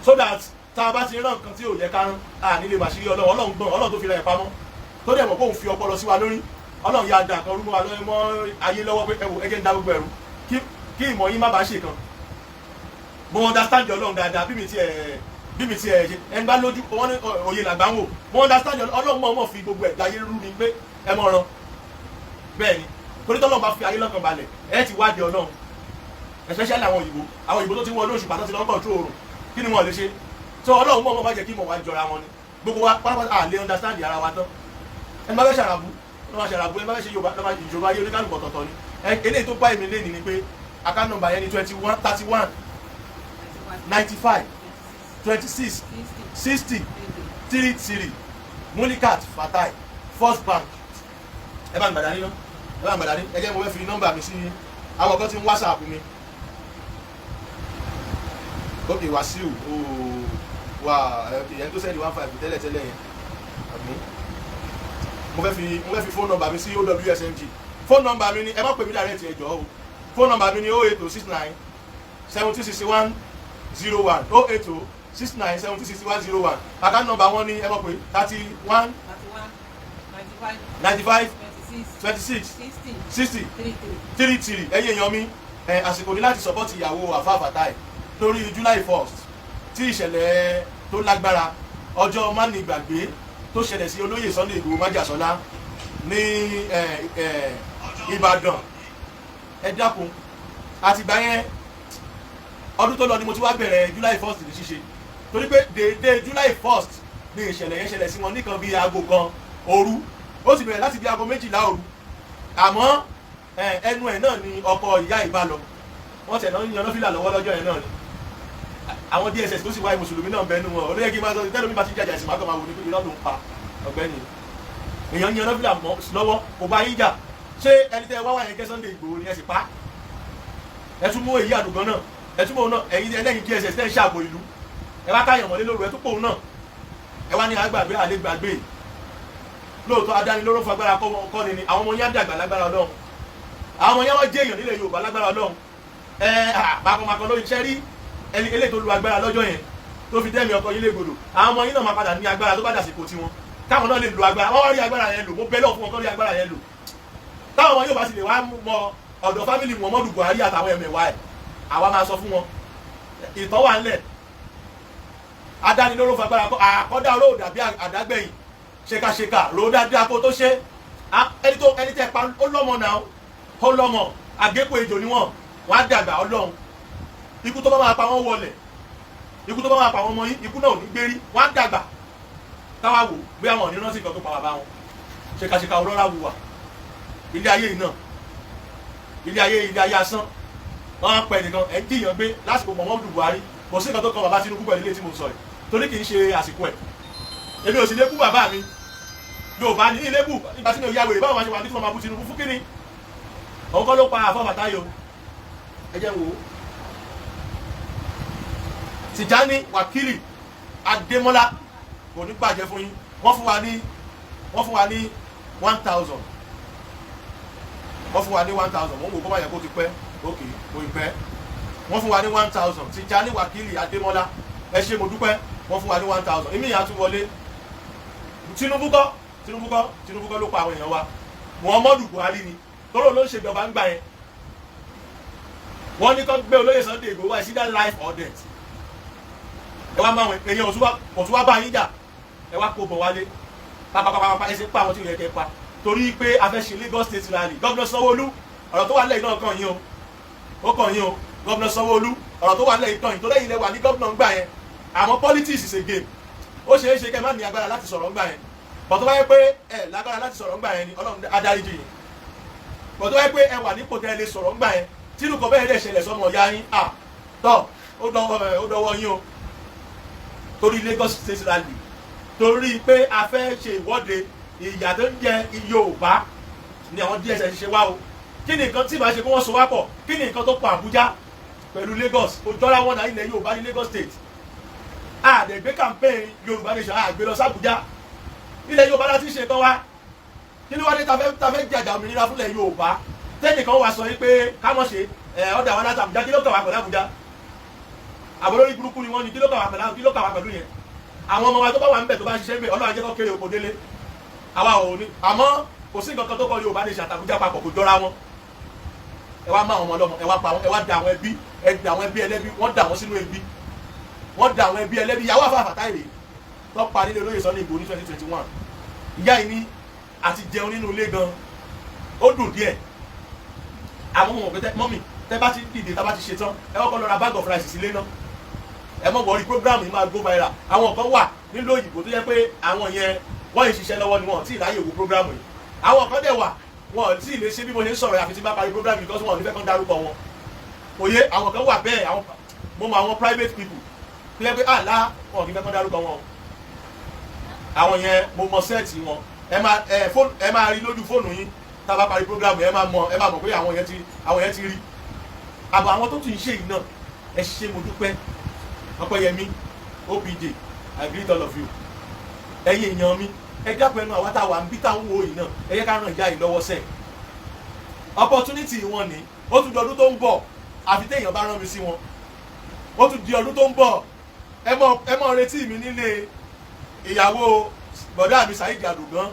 so that tá a bá ti rán nǹkan tí ò yẹ ká rán a nílé màṣírí Ọlọ́run gbọ́n Ọlọ́run tó fi ra ẹ̀ pamọ́ tó dẹ̀ mọ̀ kó ń fi ọpọlọ sí wa lórí Ọlọ́run ya dà kan rú mọ́ wa lọ́wọ́ mọ́ ayé lọ́wọ́ pé ẹwọ ẹgẹ́ ń dá gbogbo ẹ̀rú kí ìmọ̀ yín má bàa ṣe kan mo understand Ọlọ́run dáadáa bí mi ti ẹ̀ ẹni bá lójú wọn ní òye làgbà ń wò mo understand Ọlọ́run mọ̀ fi gbogbo ẹ̀ dáyé rú ni pé ẹ mọ̀ ran bẹ́ẹ̀ ni torí tọ́lọ́run bá fi ayé lọ́kàn balẹ̀ ẹ ti wádìí Ọlọ́run especially àwọn òyìnbó tó ti wọ lóṣù pàtó ti lọ́kàn tó oòrùn kí ni wọ́n lè ṣe so Ọlọ́run mọ̀ má jẹ́ kí mọ̀ wá jọra wọn ni gbogbo wa pátápátá à lè understand ara wa tán ẹni bá fẹ́ ṣàràbù ẹni bá fẹ́ ṣe Yorùbá ayé oníkálùkù ọ̀tọ̀ọ̀tọ̀ ni eléyìí tó bá èmi lé ni pé account number yẹn ni 21 31 95 26 60 33 Mulikat Fatai First Bank ẹ bá ń gbàdá nínú ẹ jẹ́ mo fẹ́ fi nọ́mbà mi sí àwọn kan tí ń WhatsApp mi ok Wasiu wà ẹni tó sẹ́ni 15 tẹ́lẹ̀ yẹn mo fẹ́ fi phone number mi sí OWSMG phone number mi ni ẹ má pè mí direct ẹ jọ̀ọ́ o phone number mi ni 08069 1761 01 08069 1761 01 account number wọn ni ẹ mọ̀ pé 31 95 26 60 33 ẹ̀yin èèyàn mi àsìkò ní láti support ìyàwó àfáà Fatai torí July 1st tí ìṣẹ̀lẹ̀ tó lágbára ọjọ́ mání gbàgbé tó ṣẹlẹ̀ sí olóyè Sunday Igboho májàsọ́lá ní Ìbàdàn ẹ dákun àtìgbà yẹn ọdún tó lọ ni mo ti wá bẹ̀rẹ̀ July 1st ní ṣíṣe torí pé dédé July 1st ní ìṣẹ̀lẹ̀ yẹn ṣẹlẹ̀ sí wọn nìkan bíi aago kan òru ó sì bẹ̀rẹ̀ láti bíi aago 12 òru àmọ́ ẹnu ẹ̀ náà ni ọkọ ìyá ìbá lọ wọ́n tẹ̀ náà yan lọ́fílà lọ́wọ́ lọ́jọ́ yẹn náà ni àwọn DSS tó sì wáyé mùsùlùmí náà bẹnu wọn olóyè kí n máa sọ tẹ́lẹ̀ mi bá ti jàjà ìsìn máa kọ́ máa wò ní pé irọ́ ló ń pa ọ̀gbẹ́ni èèyàn yan lọ́fílà lọ́wọ́ kò bá yín jà ṣé ẹni tẹ́ wá wáyé kẹ́ Sunday Igboho ni ẹ sì pa ẹ tún mú èyí àdùgbọ́n náà ẹ tún mú òun náà ẹ̀yin ẹlẹ́yin DSS tẹ́ ń ṣàbò ìlú ẹ wá káyàn mọ́lé lóru ẹ tún pò òun náà ẹ wá ní agbàgbé àlè gbàgbé lóòótọ́ adánilóró fagbára kọ́ ni àwọn ọmọ yẹn dàgbà lágbára Ọlọ́run àwọn ọmọ yẹn wọ́n jẹ́ èèyàn nílẹ̀ Yorùbá lágbára Ọlọ́run àpapọ̀mọ̀kan lórí iṣẹ́ rí eléyìí tó lu agbára lọ́jọ́ yẹn tó fi dẹ́mi ọkọ̀ yín légbodò àwọn ọmọ yín náà máa padà ní agbára tó bá dàsìkò tiwọn káwọn náà lè lo agbára wọ́n wá rí agbára yẹn lò mo bẹ́lọ̀ fún wọn kọ́ rí agbára yẹn lò táwọn ọmọ yóò bá sì lè wá mọ ọ̀dọ̀ fámìlì Muhammadu Buhari àtàwọn ẹ̀mẹ̀wá ẹ̀ àwa máa sọ fún wọn ìtọ́ wà ńlẹ̀ adánilóró fagbára àkọ́dá olóò dàbí àdágbẹ̀yìn ṣèkàṣèkà rò dáadáa kó tó ṣe ẹni tẹ́ pa ó lọ́mọ náà ó lọ́mọ àgékò ejò ni wọ́n á dàgbà Ọlọ́run ikú tó bá máa pa wọ́n wọlẹ̀ ikú tó bá máa pa wọ́n mọ́ yín ikú náà ò ní gbérí wọ́n á dàgbà káwá wò bí àwọn òní rántí nǹkan tó pa bàbá wọn ṣèkàṣèkà òrọ́ra wùwà ilé ayé yìí náà ilé ayé asán wọ́n pẹ̀ nìkan ẹ̀ ń jìyàn gbé lásìkò Muhammadu Buhari kò sí nǹkan tó kan bàbá Tinubu pẹ̀lú ilé tí mo sọ yìí torí kì í ṣe àsìkò ẹ̀ èmi ò sì lè bú bàbá mi Yorùbá ní ilé bù nígbà tí mi ò ya wèrè báwo máa ṣe wà ní tí wọ́n máa bú Tinubu fún kíni òun kọ́ ló pa àfọ́ Fatai o ẹ jẹ́ wò ó Tijani Wakili Adémọ́lá kò ní bàjẹ́ fún yín wọ́n fún wa ní 1000 wọ́n fún wa ní 1000 wọ́n wò kó má yẹ kó ti pẹ́ òkè kò ì pẹ́ wọ́n fún wa ní 1000 Tijani Wakili Adémọ́lá ẹ ṣé mo dúpẹ́ wọ́n fún wa ní 1000 èmi yà á tún wọlé Tinubu kọ́ ló pa àwọn èèyàn wa Muhammadu Buhari ni tóró ló ń ṣèjọba ń gbà yẹn wọ́n ní kó gbé olóyè Sunday Igboho wá either life or death ẹ wá máa wọn èèyàn òtún bá yín jà ẹ wá kó bọ̀ wálé pápápápá ẹ sì pa àwọn tí ò yẹ kẹ́ pa torí pé a fẹ́ ṣe Lagos State rally Gómìnà Sanwó-Olú ọ̀rọ̀ tó wà nílẹ̀ náà kàn yín o ó kàn yín o Gómìnà Sanwó-Olú ọ̀rọ̀ tó wà nílẹ̀ kàn yín tó lẹ́yìn lẹ́wà ní gómìnà ń gbà yẹn àmọ́ politics is a game ó ṣeé ṣe kẹ́ má ní agbára láti sọ̀rọ̀ ń gbà yẹn bọ̀ tó bá yẹ pé ẹ lágbára láti sọ̀rọ̀ ń gbà yẹn ni Ọlọ́run adáríjì yín bọ̀ tó bá yẹ pé ẹ wà nípò tẹ́ ẹ lè sọ̀rọ̀ ń gbà yẹn tínú kan bẹ́ẹ̀ dẹ̀ ṣẹlẹ̀ sọmọ ọ̀yá yín tọ́ ó dọwọ́ yín o torí Lagos State rally torí pé a fẹ́ ṣe ìwọ́de ìyà tó ń jẹ Yorùbá ni àwọn DSS ṣe wá o kí ni nǹkan tí màá ṣe kí wọ́n so wá pọ̀ kí ni nǹkan tó pa Àbújá pẹ̀lú Lagos ó jọra wọn náà ilẹ̀ Yorùbá ní Lagos State àdẹ̀gbé campaign Yorùbá nation àgbé lọ sàbújá ilẹ̀ Yorùbá láti ṣe tán wá kí ló wá dé ta fẹ́ jàjà òmìnira fúnlẹ̀ Yorùbá tẹ́nìkan wá sọ yìí pé ká mọ̀ ṣe ọ̀dà wọn láti Àbújá kí ló kàn wá pẹ̀lú Àbújá àbólórí burúkú ni wọ́n ní kí ló kàn wá pẹ̀lú yẹn àwọn ọmọ wa tó bá wà ń bẹ̀ tó bá ń ṣiṣẹ́ ń bẹ̀ Ọlọ́run á jẹ́ kó kéré oko délé àwa ò ní àmọ́ kò sí nǹkan kan tó kọ Yorùbá nation àtàbújá papọ̀ kò jọra wọn ẹ wá má àwọn ọmọ ọlọ́mọ ẹ wá pa wọn ẹ wá da àwọn ẹbí ẹlẹ́bí wọ́n dà wọ́n sínú ẹbí wọ́n da àwọn ẹbí ẹlẹ́bí ìyàwó àfa Fatai rèé tó pa nílé olóyè Sunday Igboho ní 2021 ìyá yìí ní àti jẹun nínú ilé gan ó dùn díẹ̀ àwọn ọmọ pẹ̀tẹ́ mọ́mì tẹ́ bá ti dìde tá bá ti ṣe tán ẹ kọ́kọ́ lọ ra bag of rice sílé náà ẹ mọ̀ wọ́n rí program yìí máa go viral àwọn kan wà nílò òyìnbó tó yẹ pé àwọn yẹn wọ́n yìí ṣiṣẹ́ lọ́wọ́ ni wọ́n tí ì ráyè wo program yìí àwọn kan dẹ̀ wà wọ́n tí ì lè ṣe bí mo ṣe ń sọ̀rọ̀ àfi tí bá parí program yìí because wọn ò ní fẹ́ kán dárúkọ wọn òye àwọn kan wà bẹ́ẹ̀ mo mọ àwọn private people tó yẹ pé àlá wọn ò ní fẹ́ kán dárúkọ wọn àwọn yẹn mo mọ sẹ́ẹ̀tì wọn ẹ máa rí lójú fóònù yín tá a bá parí program yìí ẹ máa mọ̀ pé àwọn yẹn ti rí àbọ̀ àwọn tó tún ń ṣe yìí náà ẹ ṣe mo dúpẹ́ Ọpẹ́yẹmí OPJ I greet all of you ẹ̀yin èèyàn mi ẹ dákun ẹnu àwọn táwa ń bí táwọn wo yìí náà ẹ yẹ ká ràn ìyá yìí lọ́wọ́ sẹ́ẹ̀ opportunity wọn ni ó tún di ọdún tó ń bọ̀ àfi téèyàn bá rán mi sí wọn ó tún di ọdún tó ń bọ̀ ẹ mọ̀ retí mi nílé ìyàwó bọ̀dá mi Saheed Àdùgán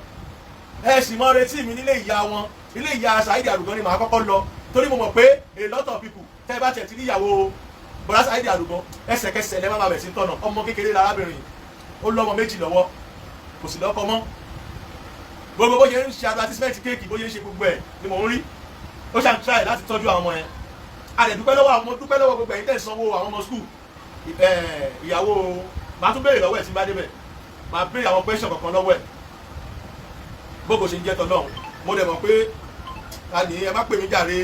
ẹ sì mọ̀ retí mi nílé ìyá wọn ilé ìyá Saheed Àdùgán ni màá kọ́kọ́ lọ torí mo mọ̀ pé a lot of people tẹ́ ẹ bá tẹ̀ tí níyàwó bọ̀dá Saheed Àdùgán ẹsẹ̀kẹsẹ̀ lẹ́ máa bẹ̀ sí tọ̀nà ọmọ kékeré lárábìnrin yìí ó lọ́mọ méjì lọ́wọ́ kò sì lọ́kọ mọ́ gbogbo bó ṣe ń ṣe advertisement kéèkì bó ṣe ń ṣe gbogbo ẹ̀ ni mò ń rí ó ṣàn try láti tọ́jú àwọn ọmọ yẹn a lè dúpẹ́ lọ́wọ́ gbogbo ẹ̀yin tẹ̀ sanwó àwọn ọmọ school ìyàwó màá tún béèrè lọ́wọ́ ẹ̀ tí bá débẹ̀ màá béèrè àwọn question kankan lọ́wọ́ ẹ̀ gbogbo ṣe ń jẹ́ tọ́lọ́run mo dẹ̀ mọ̀ pé àní ẹ má pè mí jàre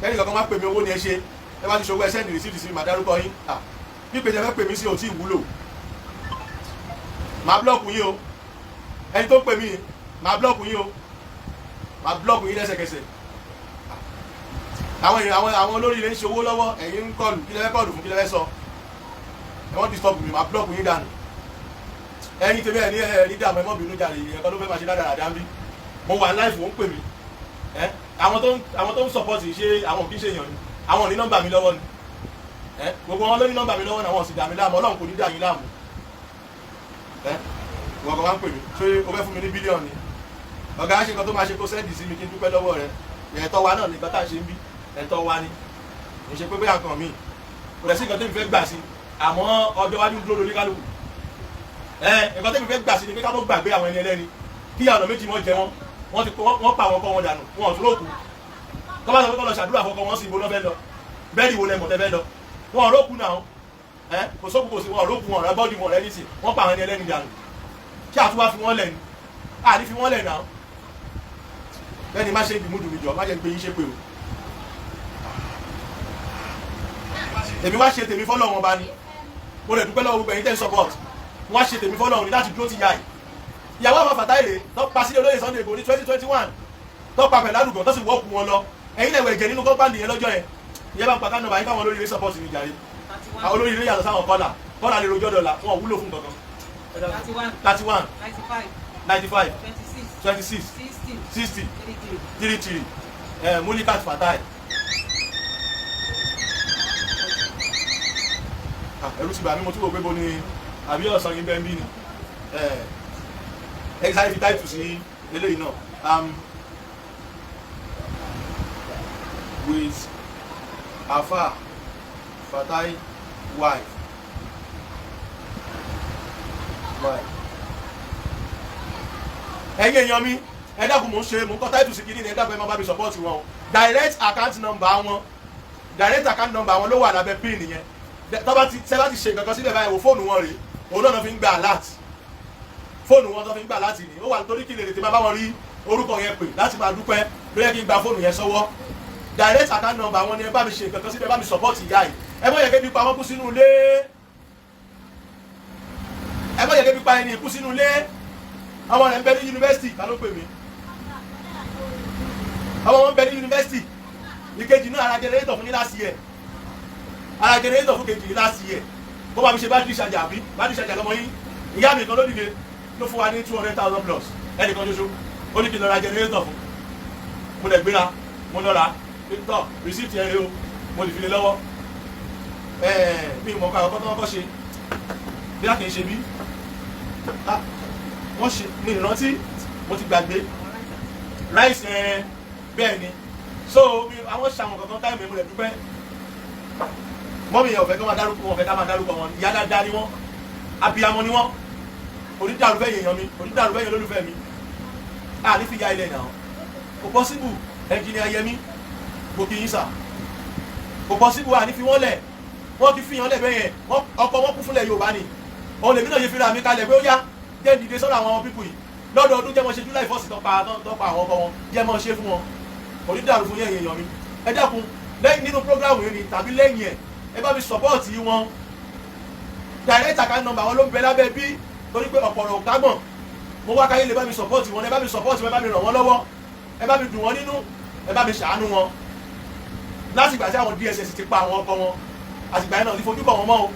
kẹ́ni kankan má pè mí owó ni ẹ ṣe ẹ bá ti ṣòwò ẹ sẹ́ndì rìsíìtì sí mi màá dárúkọ yín pípé jẹ́ fẹ́ pè mí sí òtí ìwúlò màá blọ́ọ̀kù yín o ẹni tó pè mí màá blọ́ọ̀kù yín o màá blọ́ọ̀kù yín lẹ́sẹ̀kẹsẹ̀ àwọn olórí ilé ń ṣe owó lọ́wọ́ ẹ̀yin ń kọlù kí lẹ́fẹ́ kọlù fún kí lẹ́fẹ́ sọ ẹ wọ́n disturb mi màá blọ́ọ̀kù yín dànù ẹ̀yin tèmi ẹ̀ ní dààmú ẹ mọ́ bínú jàre ẹ̀kọ́ ló fẹ́ máa ṣe dáadáa dáńbí mo wà láìfù ó ń pè mí àwọn tó ń support ṣe àwọn kì í ṣe èèyàn ni àwọn ò ní nọ́mbà mi lọ́wọ́ ni gbogbo wọn ló ní nọ́mbà mi lọ́wọ́ ni àwọn ò sì dà mí láàmú Ọlọ́run kò ní dà yín láàmú wọ́n kàn wá ń pè mí ṣé o fẹ́ fún mi ní bílíọ̀nù ni ọ̀gá ṣe nǹkan tó máa ṣe kó sẹ́ẹ̀dì sí mi kí n dúpẹ́ lọ́wọ́ rẹ ẹ̀tọ́ wa náà nígbà tá à ń ṣe ń bí ẹ̀tọ́ wa ni kò ṣe pé bóyá nǹkan mi kò lẹ̀ sí nǹkan tó mi fẹ́ gbà sí àmọ́ ọjọ́ wájú dúró lórí kálukú nǹkan tó mi fẹ́ gbà sí ni pé ká tó gbàgbé àwọn ẹni ẹlẹ́ni kí àwọn méjì wọn jẹ wọ́n pa àwọn ọkọ wọn dànù wọn ò tún lókun kọ́ bá sọ pé kọ́ lọ ṣàdúrà fọkọ wọn sí ibo lọ́fẹ́ lọ bẹ́ẹ̀ni wo lẹ́mọ̀ tẹ́fẹ́ lọ wọn ò rókun náà kò sókun kò sí wọn ò rókun wọn rẹ bọ́ọ̀dì wọn rẹ nísì wọ́n pa àwọn ẹni ẹlẹ́ni dànù kí àtúwá fi wọ́n lẹ̀ ní àní fi wọ́n lẹ̀ náà bẹ́ẹ̀ni má ṣe ibi múdùmí jọ má jẹ́ gbé yín ṣe pé o èmi wá ṣe tèmi fọ́lọ́run ọba ni mo lè dúpẹ́ lọ́wọ́ gbogbo ẹ̀yin tẹ́ ń support wọ́n ṣe tèmi fọ́lọ́run ni láti dúró ti yá yìí ìyàwó àwọn Fatai rè tó pa sílé olóyè Sunday Igboho ní 2021 tó pa pẹ̀lú àdùgbọ̀n tó sì wọ́ọ̀kù wọn lọ ẹ̀yin lẹ̀wọ̀ ẹ̀jẹ̀ nínú kọ́ńpáàdì yẹn lọ́jọ́ yẹn ìyẹn bá ń pa ká nọ́mbà yín káwọn olóríire support mi jàre àwọn olóríire yàtọ̀ sáwọn kọ́là lè rojọ́ dọ́là wọn wúlò fún kankan 31 95 26 60 33 Mulikat Fatai ẹ̀rù ti bà mí mo tún wò pé bo ni àbí ọ̀sán yín bẹ́ẹ̀ ń bí ni ẹ sáré fi táìtù sí eléyìí náà with Alfa Fatai wife ẹ̀yin èèyàn mi ẹ dákun mò ń ṣe mò ń kọ́ táìtù sí kìíní ní ẹ dákun ẹ máa bá mi support wọn o direct account number wọn ló wà lábẹ́ pin nìyẹn tọ́ba ti ṣe láti ṣe nǹkan kan síbẹ̀ báyìí wò fóònù wọn rèé òun náà fi ń gba alert fóònù wọn tó fi ń gbà láti ní ó wà nítorí kí lè tètè máa bá wọn rí orúkọ yẹn pè láti máa dúpẹ́ ló yẹ kí n gba fóònù yẹn sọ́wọ́ direct account number wọn ni ẹ bá mi ṣe nǹkan kan síbẹ̀ bá mi support ìyá yìí ẹ mọ̀ yẹ kébi pa wọn kú sínú ilé ẹ mọ̀ yẹ kébi pa ẹni kú sínú ilé ọmọ rẹ̀ ń bẹ ní yunifásitì ká ló pè mí ọmọ wọn ń bẹ ní yunifásitì ìkejì náà ara jẹnẹrétọ̀ fún ní last year ara jẹnẹrétọ̀ fún kejì ní last year kó bá mi ṣe battery charger àbí battery charger lọmọ yín ìyá mi kan ló dìde ló fún wa ní 200,000 plus ẹnìkan ṣoṣo ó ní kí n lọ ra jẹnẹrétọ̀ fún mo lè gbéra mo lọ ra tọ receipt yẹn rẹ o mo lè fi lé lọ́wọ́ mi mọ̀ ká ọkọ tó wọ́n kọ́ ṣe bí a kì í ṣe bí wọ́n ṣe mi ìrántí mo ti gbàgbé rice bẹ́ẹ̀ ni so àwọn ṣàwọn kankan táìmù mo lè dúpẹ́ mọ́mí yẹn ò fẹ́ kí wọ́n dárúkọ wọn fẹ́ ká máa dárúkọ wọn ìyá dáadáa ni wọ́n abiyamọ ni wọ́n onídàrúfẹ́ yẹn mi onídàrúfẹ́ yẹn lólùfẹ́ mi ní fi ya ilẹ̀ náà kò pọ́síbù ẹnjìnìá Yẹmí mo kì í sà kò pọ́síbù ní fi wọ́n lẹ̀ wọ́n ti fi yàn lẹ̀ bẹ́ẹ̀ yẹn ọkọ̀ wọn kú fúnlẹ̀ Yorùbá ni òun lèmi náà yẹ fira mi kalẹ̀ pé ó yá jẹ́ dìde sọ́dọ̀ àwọn pípù yìí lọ́dọọdún jẹ́ mọ́ ṣe July 1st tọ́pa àwọn ọkọ̀ wọn jẹ́ mọ́ ṣe fún wọn onídàrú fún yẹn èèyàn mi ẹ dákun lẹ́yìn nínú prógráàmù yìí ni tàbí lẹ́yìn ẹ̀ ẹ bá mi sọ́pọ́ọ̀tì wọn direct account number wọn ló ń bẹ lábẹ́ bí torí pé ọ̀pọ̀rọ̀ òkágbọ̀n mo wá káyé lè bá mi sọ́pọ́ọ̀tì wọn ẹ bá mi sọ́pọ́ọ̀tì wọn ẹ bá mi ràn wọ́n lọ́wọ́ ẹ bá mi dùn wọ́n nínú ẹ bá mi ṣàánú wọn láti ìgbà tí àwọn DSS ti pa àwọn ọkọ wọn àtìgbà yẹn náà ti fojú kọ wọn mọ́ o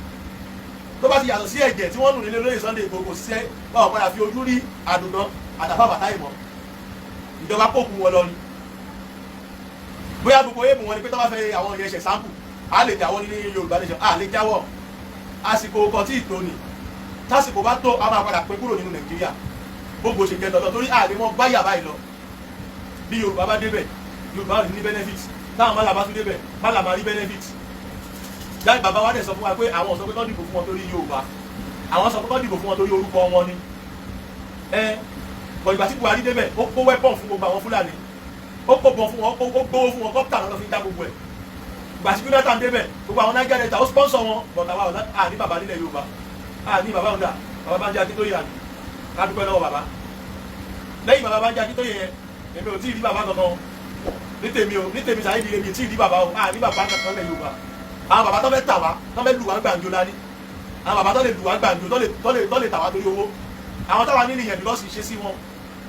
tó bá ti yàtọ̀ sí ẹ̀jẹ̀ tí wọ́n nù nílé lóye Sunday Igboho ṣiṣẹ́ báwọn padà fi ojú rí àdùnnà àtàfà Fatai mọ́ ìjọba kókù wọn lọ ni bóyá gbogbo èèmù wọn ni pé tó bá fẹ́ àwọn ìyẹn ṣe sample a lè jáwọ́ ní Yorùbá nation a lè jáwọ́ àsìkò kan tí ìtò ni tásìkò bá tó a máa padà pín kúrò nínú Nàìjíríà gbogbo ṣe jẹ dandan torí àlè mọ báyà báyìí lọ bí Yorùbá bá débẹ̀ Yorùbá rí ní benefit táwọn mọ́là bá tún débẹ̀ mọ́là máa rí benefit jáde bàbá wa dẹ̀ sọ fún wa pé àwọn sọ pé kọ́ dìbò fún wọn torí Yorùbá àwọn sọ pé kọ́ dìbò fún wọn torí orúkọ wọn ni bọ̀ ìgbà tí Buhari débẹ̀ ó kó wẹ́pọ̀n fún gbogbo àwọn Fúlàní ó kó bọ̀ fún wọn ó gbówó fún wọn kọ́pítà lọ́dọ̀ fi ń dá gbogbo ẹ̀ ìgbà tí Jonathan débẹ̀ gbogbo àwọn Niger Delta ó sponsor wọn bọ̀tà wa ní bàbá nílẹ̀ Yorùbá ní bàbá ọ̀dà bàbá Bánjí Akíntóyè àná ká dúpẹ́ lọ́wọ́ bàbá lẹ́yìn bàbá Bánjí Akíntóyè yẹn èmi ò tí ì rí bàbá kankan ní tèmi Saheed èmi tí ì rí bàbá o ní bàbá kankan lẹ̀ Yorùbá àwọn bàbá tó fẹ́ tà wá tó fẹ́ lù wá gbàǹjo lání àwọn bàbá tó lè lù wá gbàǹjo tó lè tà wá torí owó àwọn táwa ní nìyẹn bíkọ́sì ṣe sí wọn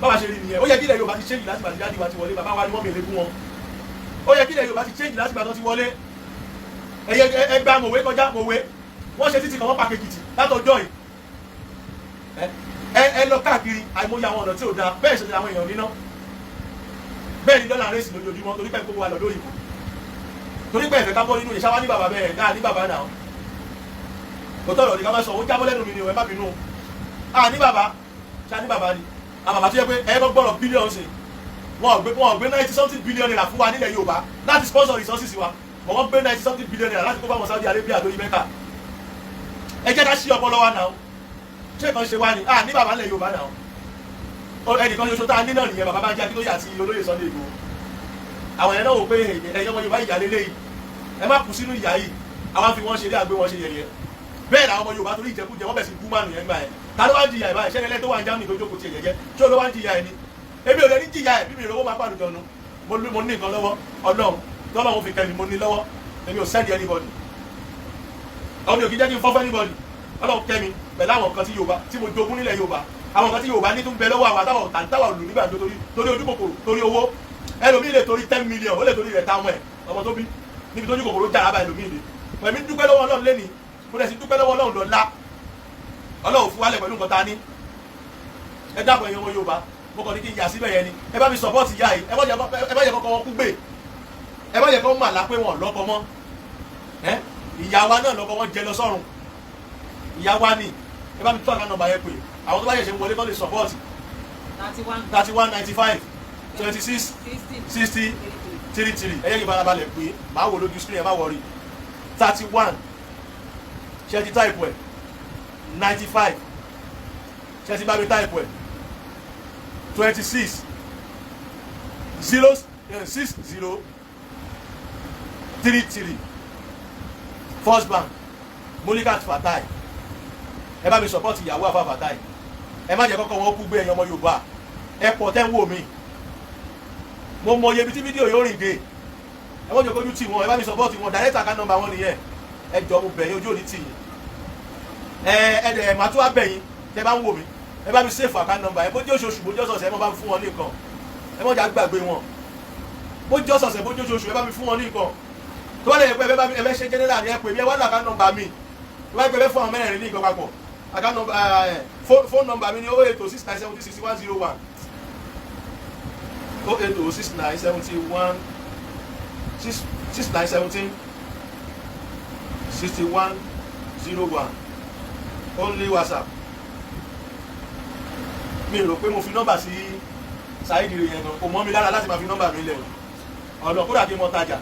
báwa ṣe rí nìyẹn ó yẹ kí ilẹ̀ Yorùbá ti change láti bàtí jáde wá ti wọlé bàbá wa ni wọ́n mèlé fún wọn ó yẹ kí ilẹ̀ Yorùbá ti change láti bàtí ti wọlé ẹgbẹ́ mòwe kọjá mòwe wọ́n ṣe títì kan wọ́n pàkejì tì látọjọ́ yìí ẹ lọ káàkiri àìmọye àwọn ọ̀nà tí ò dáa bẹ́ẹ̀ ṣe ti àwọn èèyàn níná bẹ́ẹ̀ ni dọ́là rẹ́sì lójoojúmọ́ torí pé gbogbo wa lọ lórí ìbò torí pé ẹ̀fẹ̀ ká bọ́ nínú ìṣáwá ní bàbá bẹ́ẹ̀ náà ní bàbá náà kò tọ̀rọ̀ ní ká má sọ ó jábọ́ lẹ́nu mi ni ò ẹ má bínú ní bàbá ṣá ní bàbá ni àwọn bàbá tó yẹ pé ẹ bọ́ gbọ́dọ̀ bílíọ̀nù sí wọn ò gbé 90 something billion naira fún wa nílẹ̀ Yorùbá láti sponsor resources wa wọ́n gbé 90 something billion naira láti kó bá wọn Saudi Arabia lórí Mẹ́kà ẹ jẹ́ ká ṣí ọpọlọ wa náà ṣé kan ṣe wá ni ní bàbá nílẹ̀ Yorùbá náà ẹnìkan ṣoṣo tá a ní náà nìyẹn bàbá Bánjí Akíntóyè àti olóyè Sunday Igboho àwọn yẹn náà wò pé ẹ̀yọ́ ọmọ Yorùbá ìyá lélẹ́yìí ẹ má kú sínú ìyá yìí àwọn fi wọ́n ṣe dé àgbé wọn ṣe yẹ̀yẹ́ bẹ́ẹ̀ làwọn ọmọ Yorùbá torí ìjẹkújẹ wọ́n bẹ̀ sí kú mánu yẹn gbà ẹ̀ ta ló wá ń jìyà ẹ̀ báyìí ṣẹ́ni tó wà ń jáàmù tó jókòó tiẹ̀ jẹ́jẹ́ tí ó ló wá ń jìyà ẹ̀ ni ebi ò lè ní jìyà ẹ̀ bí mi ìrówó máa pàdùn jọnu mo ní nǹkan lọ́wọ́ Ọlọ́run tọ́lọ́run fi kẹ́mi mo ní lọ́wọ́ èmi ò sẹ́ẹ̀dì anybody àwọn mi ò kí jẹ́ kí n fọ́ fún anybody ọlọ́run kẹ́mi pẹ̀lú àwọn kan tí Yorùbá tí mo jogún nílẹ̀ Yorùbá àwọn kan tí Yorùbá ní tó ń bẹ lọ́wọ́ àwọn àtàwọn tàǹtàwà lù nígbà tó torí ojú kòkòrò torí owó ẹlòmíì lè torí 10 million ó lè torí rẹ̀ táwọn ẹ̀ ọmọ tó bí níbi tójú kòkòrò jára bá ẹlòmíì lè pẹ̀mí dúpẹ́ lọ́wọ́ Ọlọ́run lẹ́ni mo dẹ̀ sì dúpẹ́ lọ́wọ́ Ọlọ́run lọ́la Ọlọ́run fún wálẹ̀ pẹ̀lú nǹkan ta ní ẹ dákun ẹ̀yin ọmọ Yorùbá mo kàn ní kí n yà síbẹ̀ yẹn ni ẹ bá mi support ìyá yìí ẹ má yẹ kọ́kọ́ wọn kú gbé ẹ má yẹ kọ́ mà lápé wọn lọ́kọ mọ́ ìyá wa náà lọ́kọ wọn jẹ lọ sọ́run ìyá wa ni ẹ bá mi tọ́ àkànnà nọ́mbà yẹn pé àwọn tó bá yẹ̀ṣẹ̀ wọlé kọ́ lè support 31 95 26 60 33 ẹ̀yẹ́ yìí balabalẹ̀ pé màá wò lójú screen ẹ̀ má wọrí 31 ṣe ti type ẹ̀ 95 ṣe ti bá mi type ẹ̀ 26 60 33 First Bank Molikat Fatai ẹ bá mi support ìyàwó àfa Fatai ẹ má jẹ́ kọ́kọ́ wọn kú gbé ẹ̀yin ọmọ Yorùbá ẹ pọ̀ tẹ́ ń wò mí mo mọ iye ibi tí fídíò yóò rìn dé ẹ wọ́n jẹ́ kójú tì wọ́n ẹ bá mi support wọn direct account number wọn nìyẹn ẹ jọ mo bẹ̀yìn ojú òní tì yín ẹ dẹ̀ màá tún wá bẹ̀yìn tẹ́ bá ń wò mí ẹ bá mi save account number ẹ bójú oṣooṣù bójú ọ̀sọ̀ọ̀sẹ̀ ẹ má bá mi fún wọn ní nǹkan ẹ má jà gbàgbé wọn bójú ọ̀sọ̀ọ̀sẹ̀ bójú oṣooṣù ẹ bá mi fún wọn ní nǹkan tó wà lè pẹ́ ẹ bẹ́ ṣe general ni ẹ pè mí ẹ wá lọ account number mi tó wà lè pẹ́ fún àwọn mẹ́rin ní nǹkan papọ̀ account number phone number mi ni 08069706101 0806970 6101 only WhatsApp mi rò pé mo fi nọ́mbà sí Saheed yẹn gan kò mọ́ mi lára láti máa fi nọ́mbà mi lẹ̀ ọ̀nà kódà kí n mọ tajà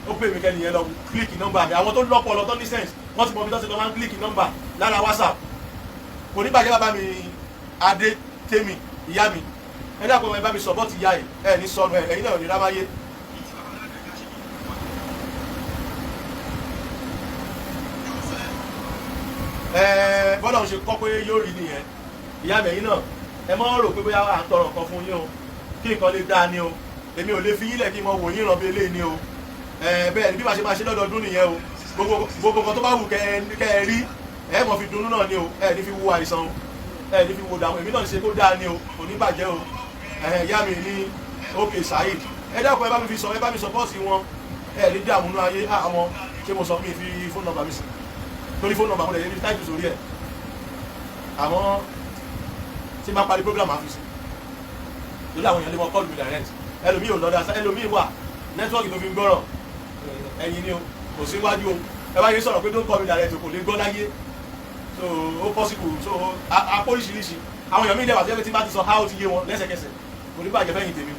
ó pè mí kẹ́ni yẹn lọ kílíkì nọ́mbà mi àwọn tó lọ́pọ̀ lọ tó ní sense wọ́n ti mọ mi tó ti lọ máa ń kílíkì nọ́mbà lára WhatsApp kò ní bàjẹ́ bàbá mi Adé Tèmi ìyá mi ẹ dákun ẹ bá mi support ìyá yìí ẹ ní sọnù ẹ̀yin náà ò ní rámáyé. bọ́lá òun ṣe kọ́ pé yóò rí nìyẹn ìyá mi ẹ̀yin náà ẹ mọ́ rò pé bóyá à ń tọrọ nǹkan fún yín o kí nǹkan lè dáa ni o èmi ò lè fi yín lẹ̀ kí n mọ wò yín ràn bí eléyìí ni o bẹ́ẹ̀ ni bí màá ṣe lọ́dọọdún nìyẹn o gbogbo nǹkan tó bá wù kẹ́ ẹ rí ẹ mọ̀ fi dunnú náà ni o ẹ ní fi wo àìsàn o ẹ ní fi wo dààmú èmi náà ṣe kó dáa ni o kò ní bàjẹ́ o ìyá mi ní òkè Saheed ẹ dákun ẹ bá mi support wọn ẹ ní dààmú náà ayé àwọn ṣé mo sọ mi fi phone number mi sí torí phone number mo lè ní táìpù sórí ẹ àmọ́ tí máa parí program àfisì lórí àwọn èèyàn lè mọ call me direct ẹlòmíì ò lọ́dà ẹlòmíì wà nẹ́tíwọ́ọ̀kì tó fi ń gbọ́rọ̀ ẹ̀yin ni o kò sí wájú o ẹ bá yẹ sọ̀rọ̀ pé don't call me direct kò lè gbọ́ láyé so ó possible so apó oríṣiríṣi àwọn èèyàn mi dẹ̀ wà sí ẹgbẹ́ tí bá ti sọ how ti yé wọn lẹ́sẹ̀kẹsẹ̀ kò ní bàjẹ́ fẹ́yìn tèmi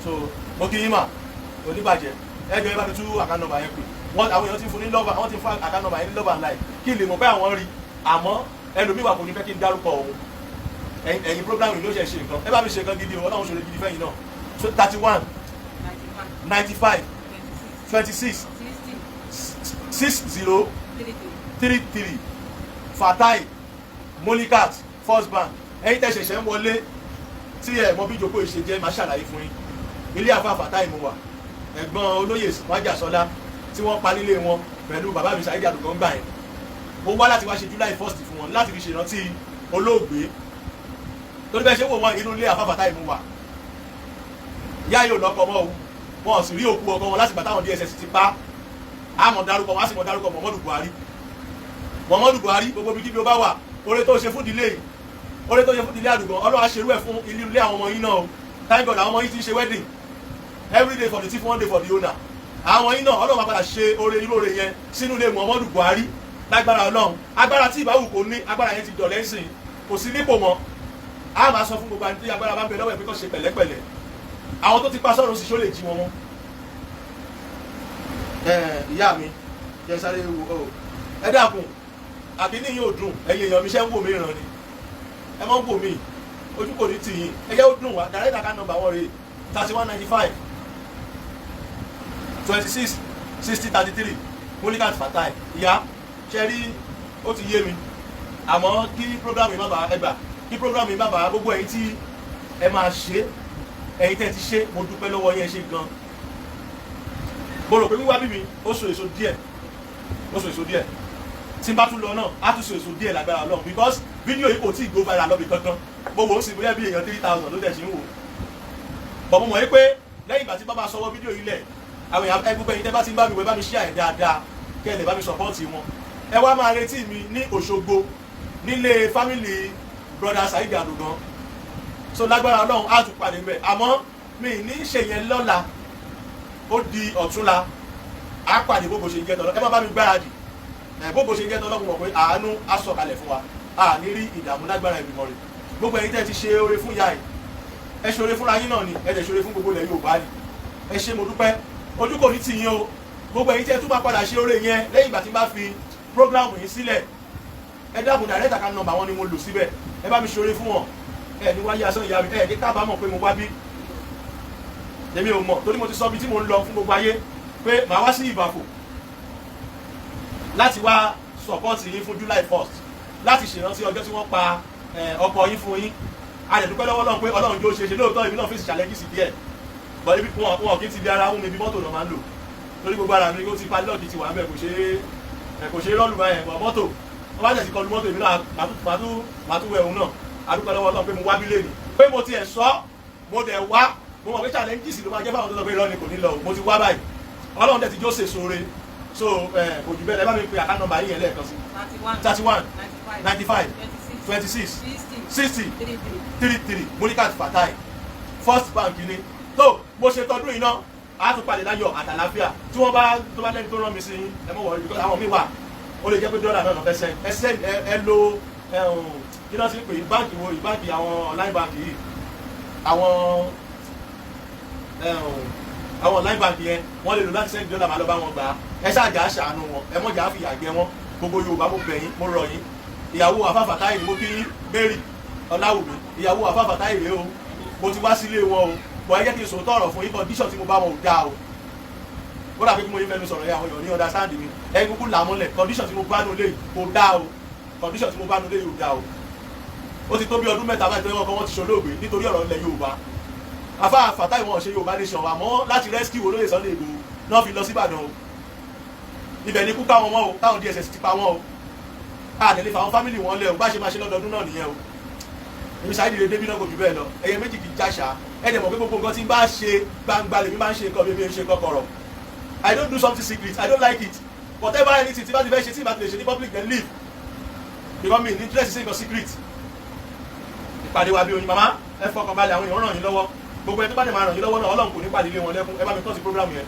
so mo kí yín mà kò ní bàjẹ́ ẹjọ́ ẹ bá mi tú account number yẹn pè wọ́n àwọn èèyàn ti fún ní love àwọn ti fún account number yẹn ní love and like kí lè mọ̀ pé àwọn rí àmọ́ ẹlòmíì wà kò ní fẹ́ kí n dárúkọ òun ẹ̀yin program yìí ló ṣe nǹkan ẹ bá mi ṣe nǹkan gidi o ọlọ́run ṣòro gidi fẹ́yìn náà so 31 95 26 60 33 Fatai Molikat First Bank ẹ̀yin tẹ́ ṣẹ̀ṣẹ̀ ń wọlé tí ẹ mọ̀ bí ìjókòó ìṣe jẹ́ máa ṣàlàyé fún yín ilé àfa Fatai mo wà ẹ̀gbọ́n olóyè Májàsọ́lá tí wọ́n pa nílé wọn pẹ̀lú bàbá mi Saheed àdùkọ́ ń gbà yẹn mo wá láti wá ṣe July 1st fún wọn láti fi ṣèrántí olóògbé torí bẹ́ẹ̀ ṣe wò wọ́n inú ilé àfa Fatai mo wà ìyá yóò lọ́kọ mọ́ o wọn sì rí òkú ọkọ wọn láti gbà táwọn DSS ti pa àmọ́ dárúkọ wọn á sì mọ̀ dárúkọ Muhammadu Buhari gbogbo bí kíbi ó bá wà oore tó ṣe fún ìdílé yìí oore tó ṣe fún ìdílé àdùgbọ́n Ọlọ́run á ṣerú ẹ̀ fún ilé àwọn ọmọ yín náà o thank God àwọn ọmọ yín ti ń ṣe wedding every day for the thief one day for the owner àwọn yín náà Ọlọ́run máa padà ṣe oore irú oore yẹn sínú ilé Muhammadu Buhari lágbára Ọlọ́run agbára tí ìbáwù kò ní agbára yẹn ti dọ̀lẹ́ sìn kò sí nípò mọ́ a máa sọ fún gbogbo àti agbára bá ń bẹ lọ́wọ́ ẹ̀ pé kó ṣe pẹ̀lẹ́pẹ̀lẹ́ àwọn tó ti pa sọ́run sì ṣó lè jí wọn mọ́ ìyá mi jẹ́ sáré wo ẹ dákun àbí ní yóò dùn ẹ̀yin èèyàn mi ṣe ń wò mí ràn ni ẹ mọ́ ń wò mí ojú kò ní tì yín ẹ jẹ́ ó dùn wá direct account number wọn rèé 3195 26 60 33 Molikat Fatai ìyá ṣe rí ó ti yé mi àmọ́ kí program yìí má bàa ẹgbà kí program yìí má bàa gbogbo ẹ̀yin tí ẹ máa ṣe ẹ̀yin tẹ́ ti ṣe mo dúpẹ́ lọ́wọ́ yẹn ṣe gan mo rò pé wíwá bí mi ó so èso díẹ̀ tí n bá tún lọ náà á tún ṣe èso díẹ̀ lágbára Ọlọ́run because fídíò yìí kò tí ì go viral lọ́bì kankan mo wò ó sì bóyá bí èèyàn 3000 ló tẹ̀ sí ń wò bọ̀ mo mọ̀ pé lẹ́yìn ìgbà tí bá máa sọwọ́ fídíò yìí lẹ̀ àwọn èèyàn ẹgbẹ́ yìí tẹ́ bá ti ń bá mi wẹ̀ bá mi share ẹ̀ dáadáa kẹ́ ẹ lè bá mi sọ̀pọ́ọ̀tì wọn ẹ wá máa retí mi ní Òṣogbo nílé fámìlì brother Saheed Adogan so lágbára Ọlọ́run á tún pàdé mbẹ̀ àmọ́ mi ní ṣe yẹn lọ́la ó di ọ̀túnla á pàdé bó ṣe ń jẹ́ tọ́lọ́ ẹ má bá mi gbáradì bó ṣe ń jẹ́ tọ́lọ́ mọ̀ pé àánú á sọ̀kalẹ̀ fún wa a ní rí ìdààmú lágbára ìbímọ rẹ̀ gbogbo ẹ̀yin tẹ́ ti ṣe oore fún ìyá ẹ̀ ẹ ṣe oore fúnra yín náà ni ẹ dẹ̀ ṣe oore fún gbogbo ilẹ̀ Yorùbá ni ẹ ṣe mo dúpẹ́ ojú kò ní tì yín o gbogbo ẹ̀yin tẹ́ tún máa padà ṣe oore yẹn lẹ́yìn ìgbà tí n bá fi program yìí sílẹ̀ ẹ dákun direct account number wọn ni mo lò síbẹ̀ ẹ bá mi ṣe oore fún wọn ẹ ní wáyé asán ìyá mi ẹ ní kábàámọ̀ pé mo wá bí èmi ò mọ̀ torí mo ti sọ bí tí mo ń lọ fún gbogbo ayé pé màá wá sí Ìbàfò láti wá support yín fún July 1st láti ṣèrántí ọjọ́ tí wọ́n pa ọkọ yín fún yín a lè dúpẹ́ lọ́wọ́ Ọlọ́run pé Ọlọ́run jó ṣe ṣe lóòótọ́ èmi náà fèsì challenges díẹ̀ bọ̀ ibi wọn kì í ti di ara wọn mi bí mọ́tò náà máa ń lò lórí gbogbo ara mi ó ti pa lọ́ọ̀dì ti wà ń bẹ̀ kò ṣe rọ́ọ̀lù báyẹn bọ̀ mọ́tò wọ́n bá tẹ̀sí kọlu mọ́tò èmi náà màá tún wẹ̀ òun náà a dúpẹ́ lọ́wọ́ Ọlọ́run pé mo wá bí lẹ́nu pé mo ti ẹ̀ sọ mo dẹ̀ wá mo mọ̀ pé challenges ló máa jẹ́ fáwọn tó sọ pé irọ́ ni kò ní lọ mo ti wá báyìí Ọlọ́run dẹ̀ ti jó sèso re so kò jù bẹ́ẹ̀ ẹ bá mi pe account number yín yẹn lẹ́ẹ̀kan sí 31 95 26 60 33 Monikat Fatai First Bank ni tó mo ṣe tọdún yìí náà a tún padà láyọ̀ àtàlàáfíà tí wọ́n bá tó bá lẹ́ni tó rán mi sí ẹ mọ̀ wọ̀nyí because àwọn mi wà ó lè jẹ́ pé dọ́là náà fẹ́ send ẹ lo kí náà sì pè báǹkì wo ìbáǹkì àwọn online bank yìí àwọn online bank yẹn wọ́n lè lò láti send dọ́là máa lọ bá wọn gbà á ẹ ṣáàjà ṣàánú wọn ẹ mọ̀jà fìyà jẹ wọn gbogbo Yorùbá mo bẹ̀ yín mo rọ̀ yín ìyàwó Alfa Fatai mo kí Mary Ọláwùmí ìyàwó Alfa Fatai rèé o mo ti wá sílé wọn o bọ̀ ẹ jẹ́ kí n sòótọ́ ọ̀rọ̀ fún yín condition tí mo bá wọn ò dáa o ó dàbí kí mo yín fẹ́nu sọ̀rọ̀ yẹn àwọn èèyàn ní understand mi ẹ kúkú là mọ́lẹ̀ condition tí mo bá nulẹ̀ yìí kò dáa o condition tí mo bá nulẹ̀ yìí ò dáa o ó ti tó bí ọdún mẹ́ta báyìí tó yẹ kọ́ wọ́n ti ṣolóògbé nítorí ọ̀rọ̀ ilẹ̀ Yorùbá Alfa Fatai wọn ṣe Yorùbá nation àmọ́ láti rescue olóyè Sunday Igboho náà fi lọ sí Ìbàdàn o ibẹ̀ ni kú káwọn mọ́ o káwọn DSS ti pa wọ́n o àdèlè fáwọn fámìlì wọn lẹ o bá ṣe máa ṣe lọ́dọọdún náà nìyẹn o èmi Saheed lè débi náà kò jù bẹ́ẹ̀ lọ ẹyẹ méjì kì í jáṣà ẹ dẹ̀ mọ̀ pé gbogbo nǹkan tí n bá ṣe gbangba lèmi máa ń ṣe nǹkan bí mi ṣe kọ́kọ́rọ̀ I don't do something secret I don't like it whatever anything tí bá ti fẹ́ ṣe tí bá ti lè ṣe ní public then leave because me interest sí nǹkan secret ìpàdé wa bí oyin màmá ẹ fọkàn balẹ̀ àwọn èèyàn ràn yín lọ́wọ́ gbogbo ẹni tó bá dẹ̀ máa ràn yín lọ́wọ́ náà Ọlọ́run kò ní pàdé ilé wọn lẹ́kún ẹ bá mi tọ́ sí program yẹn.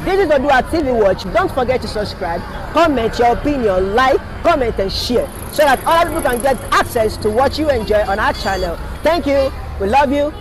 This is ODUA TV Watch. Don't forget to subscribe, comment your opinion, like, comment and share so that other people can get access to what you enjoy on our channel. Thank you. We love you.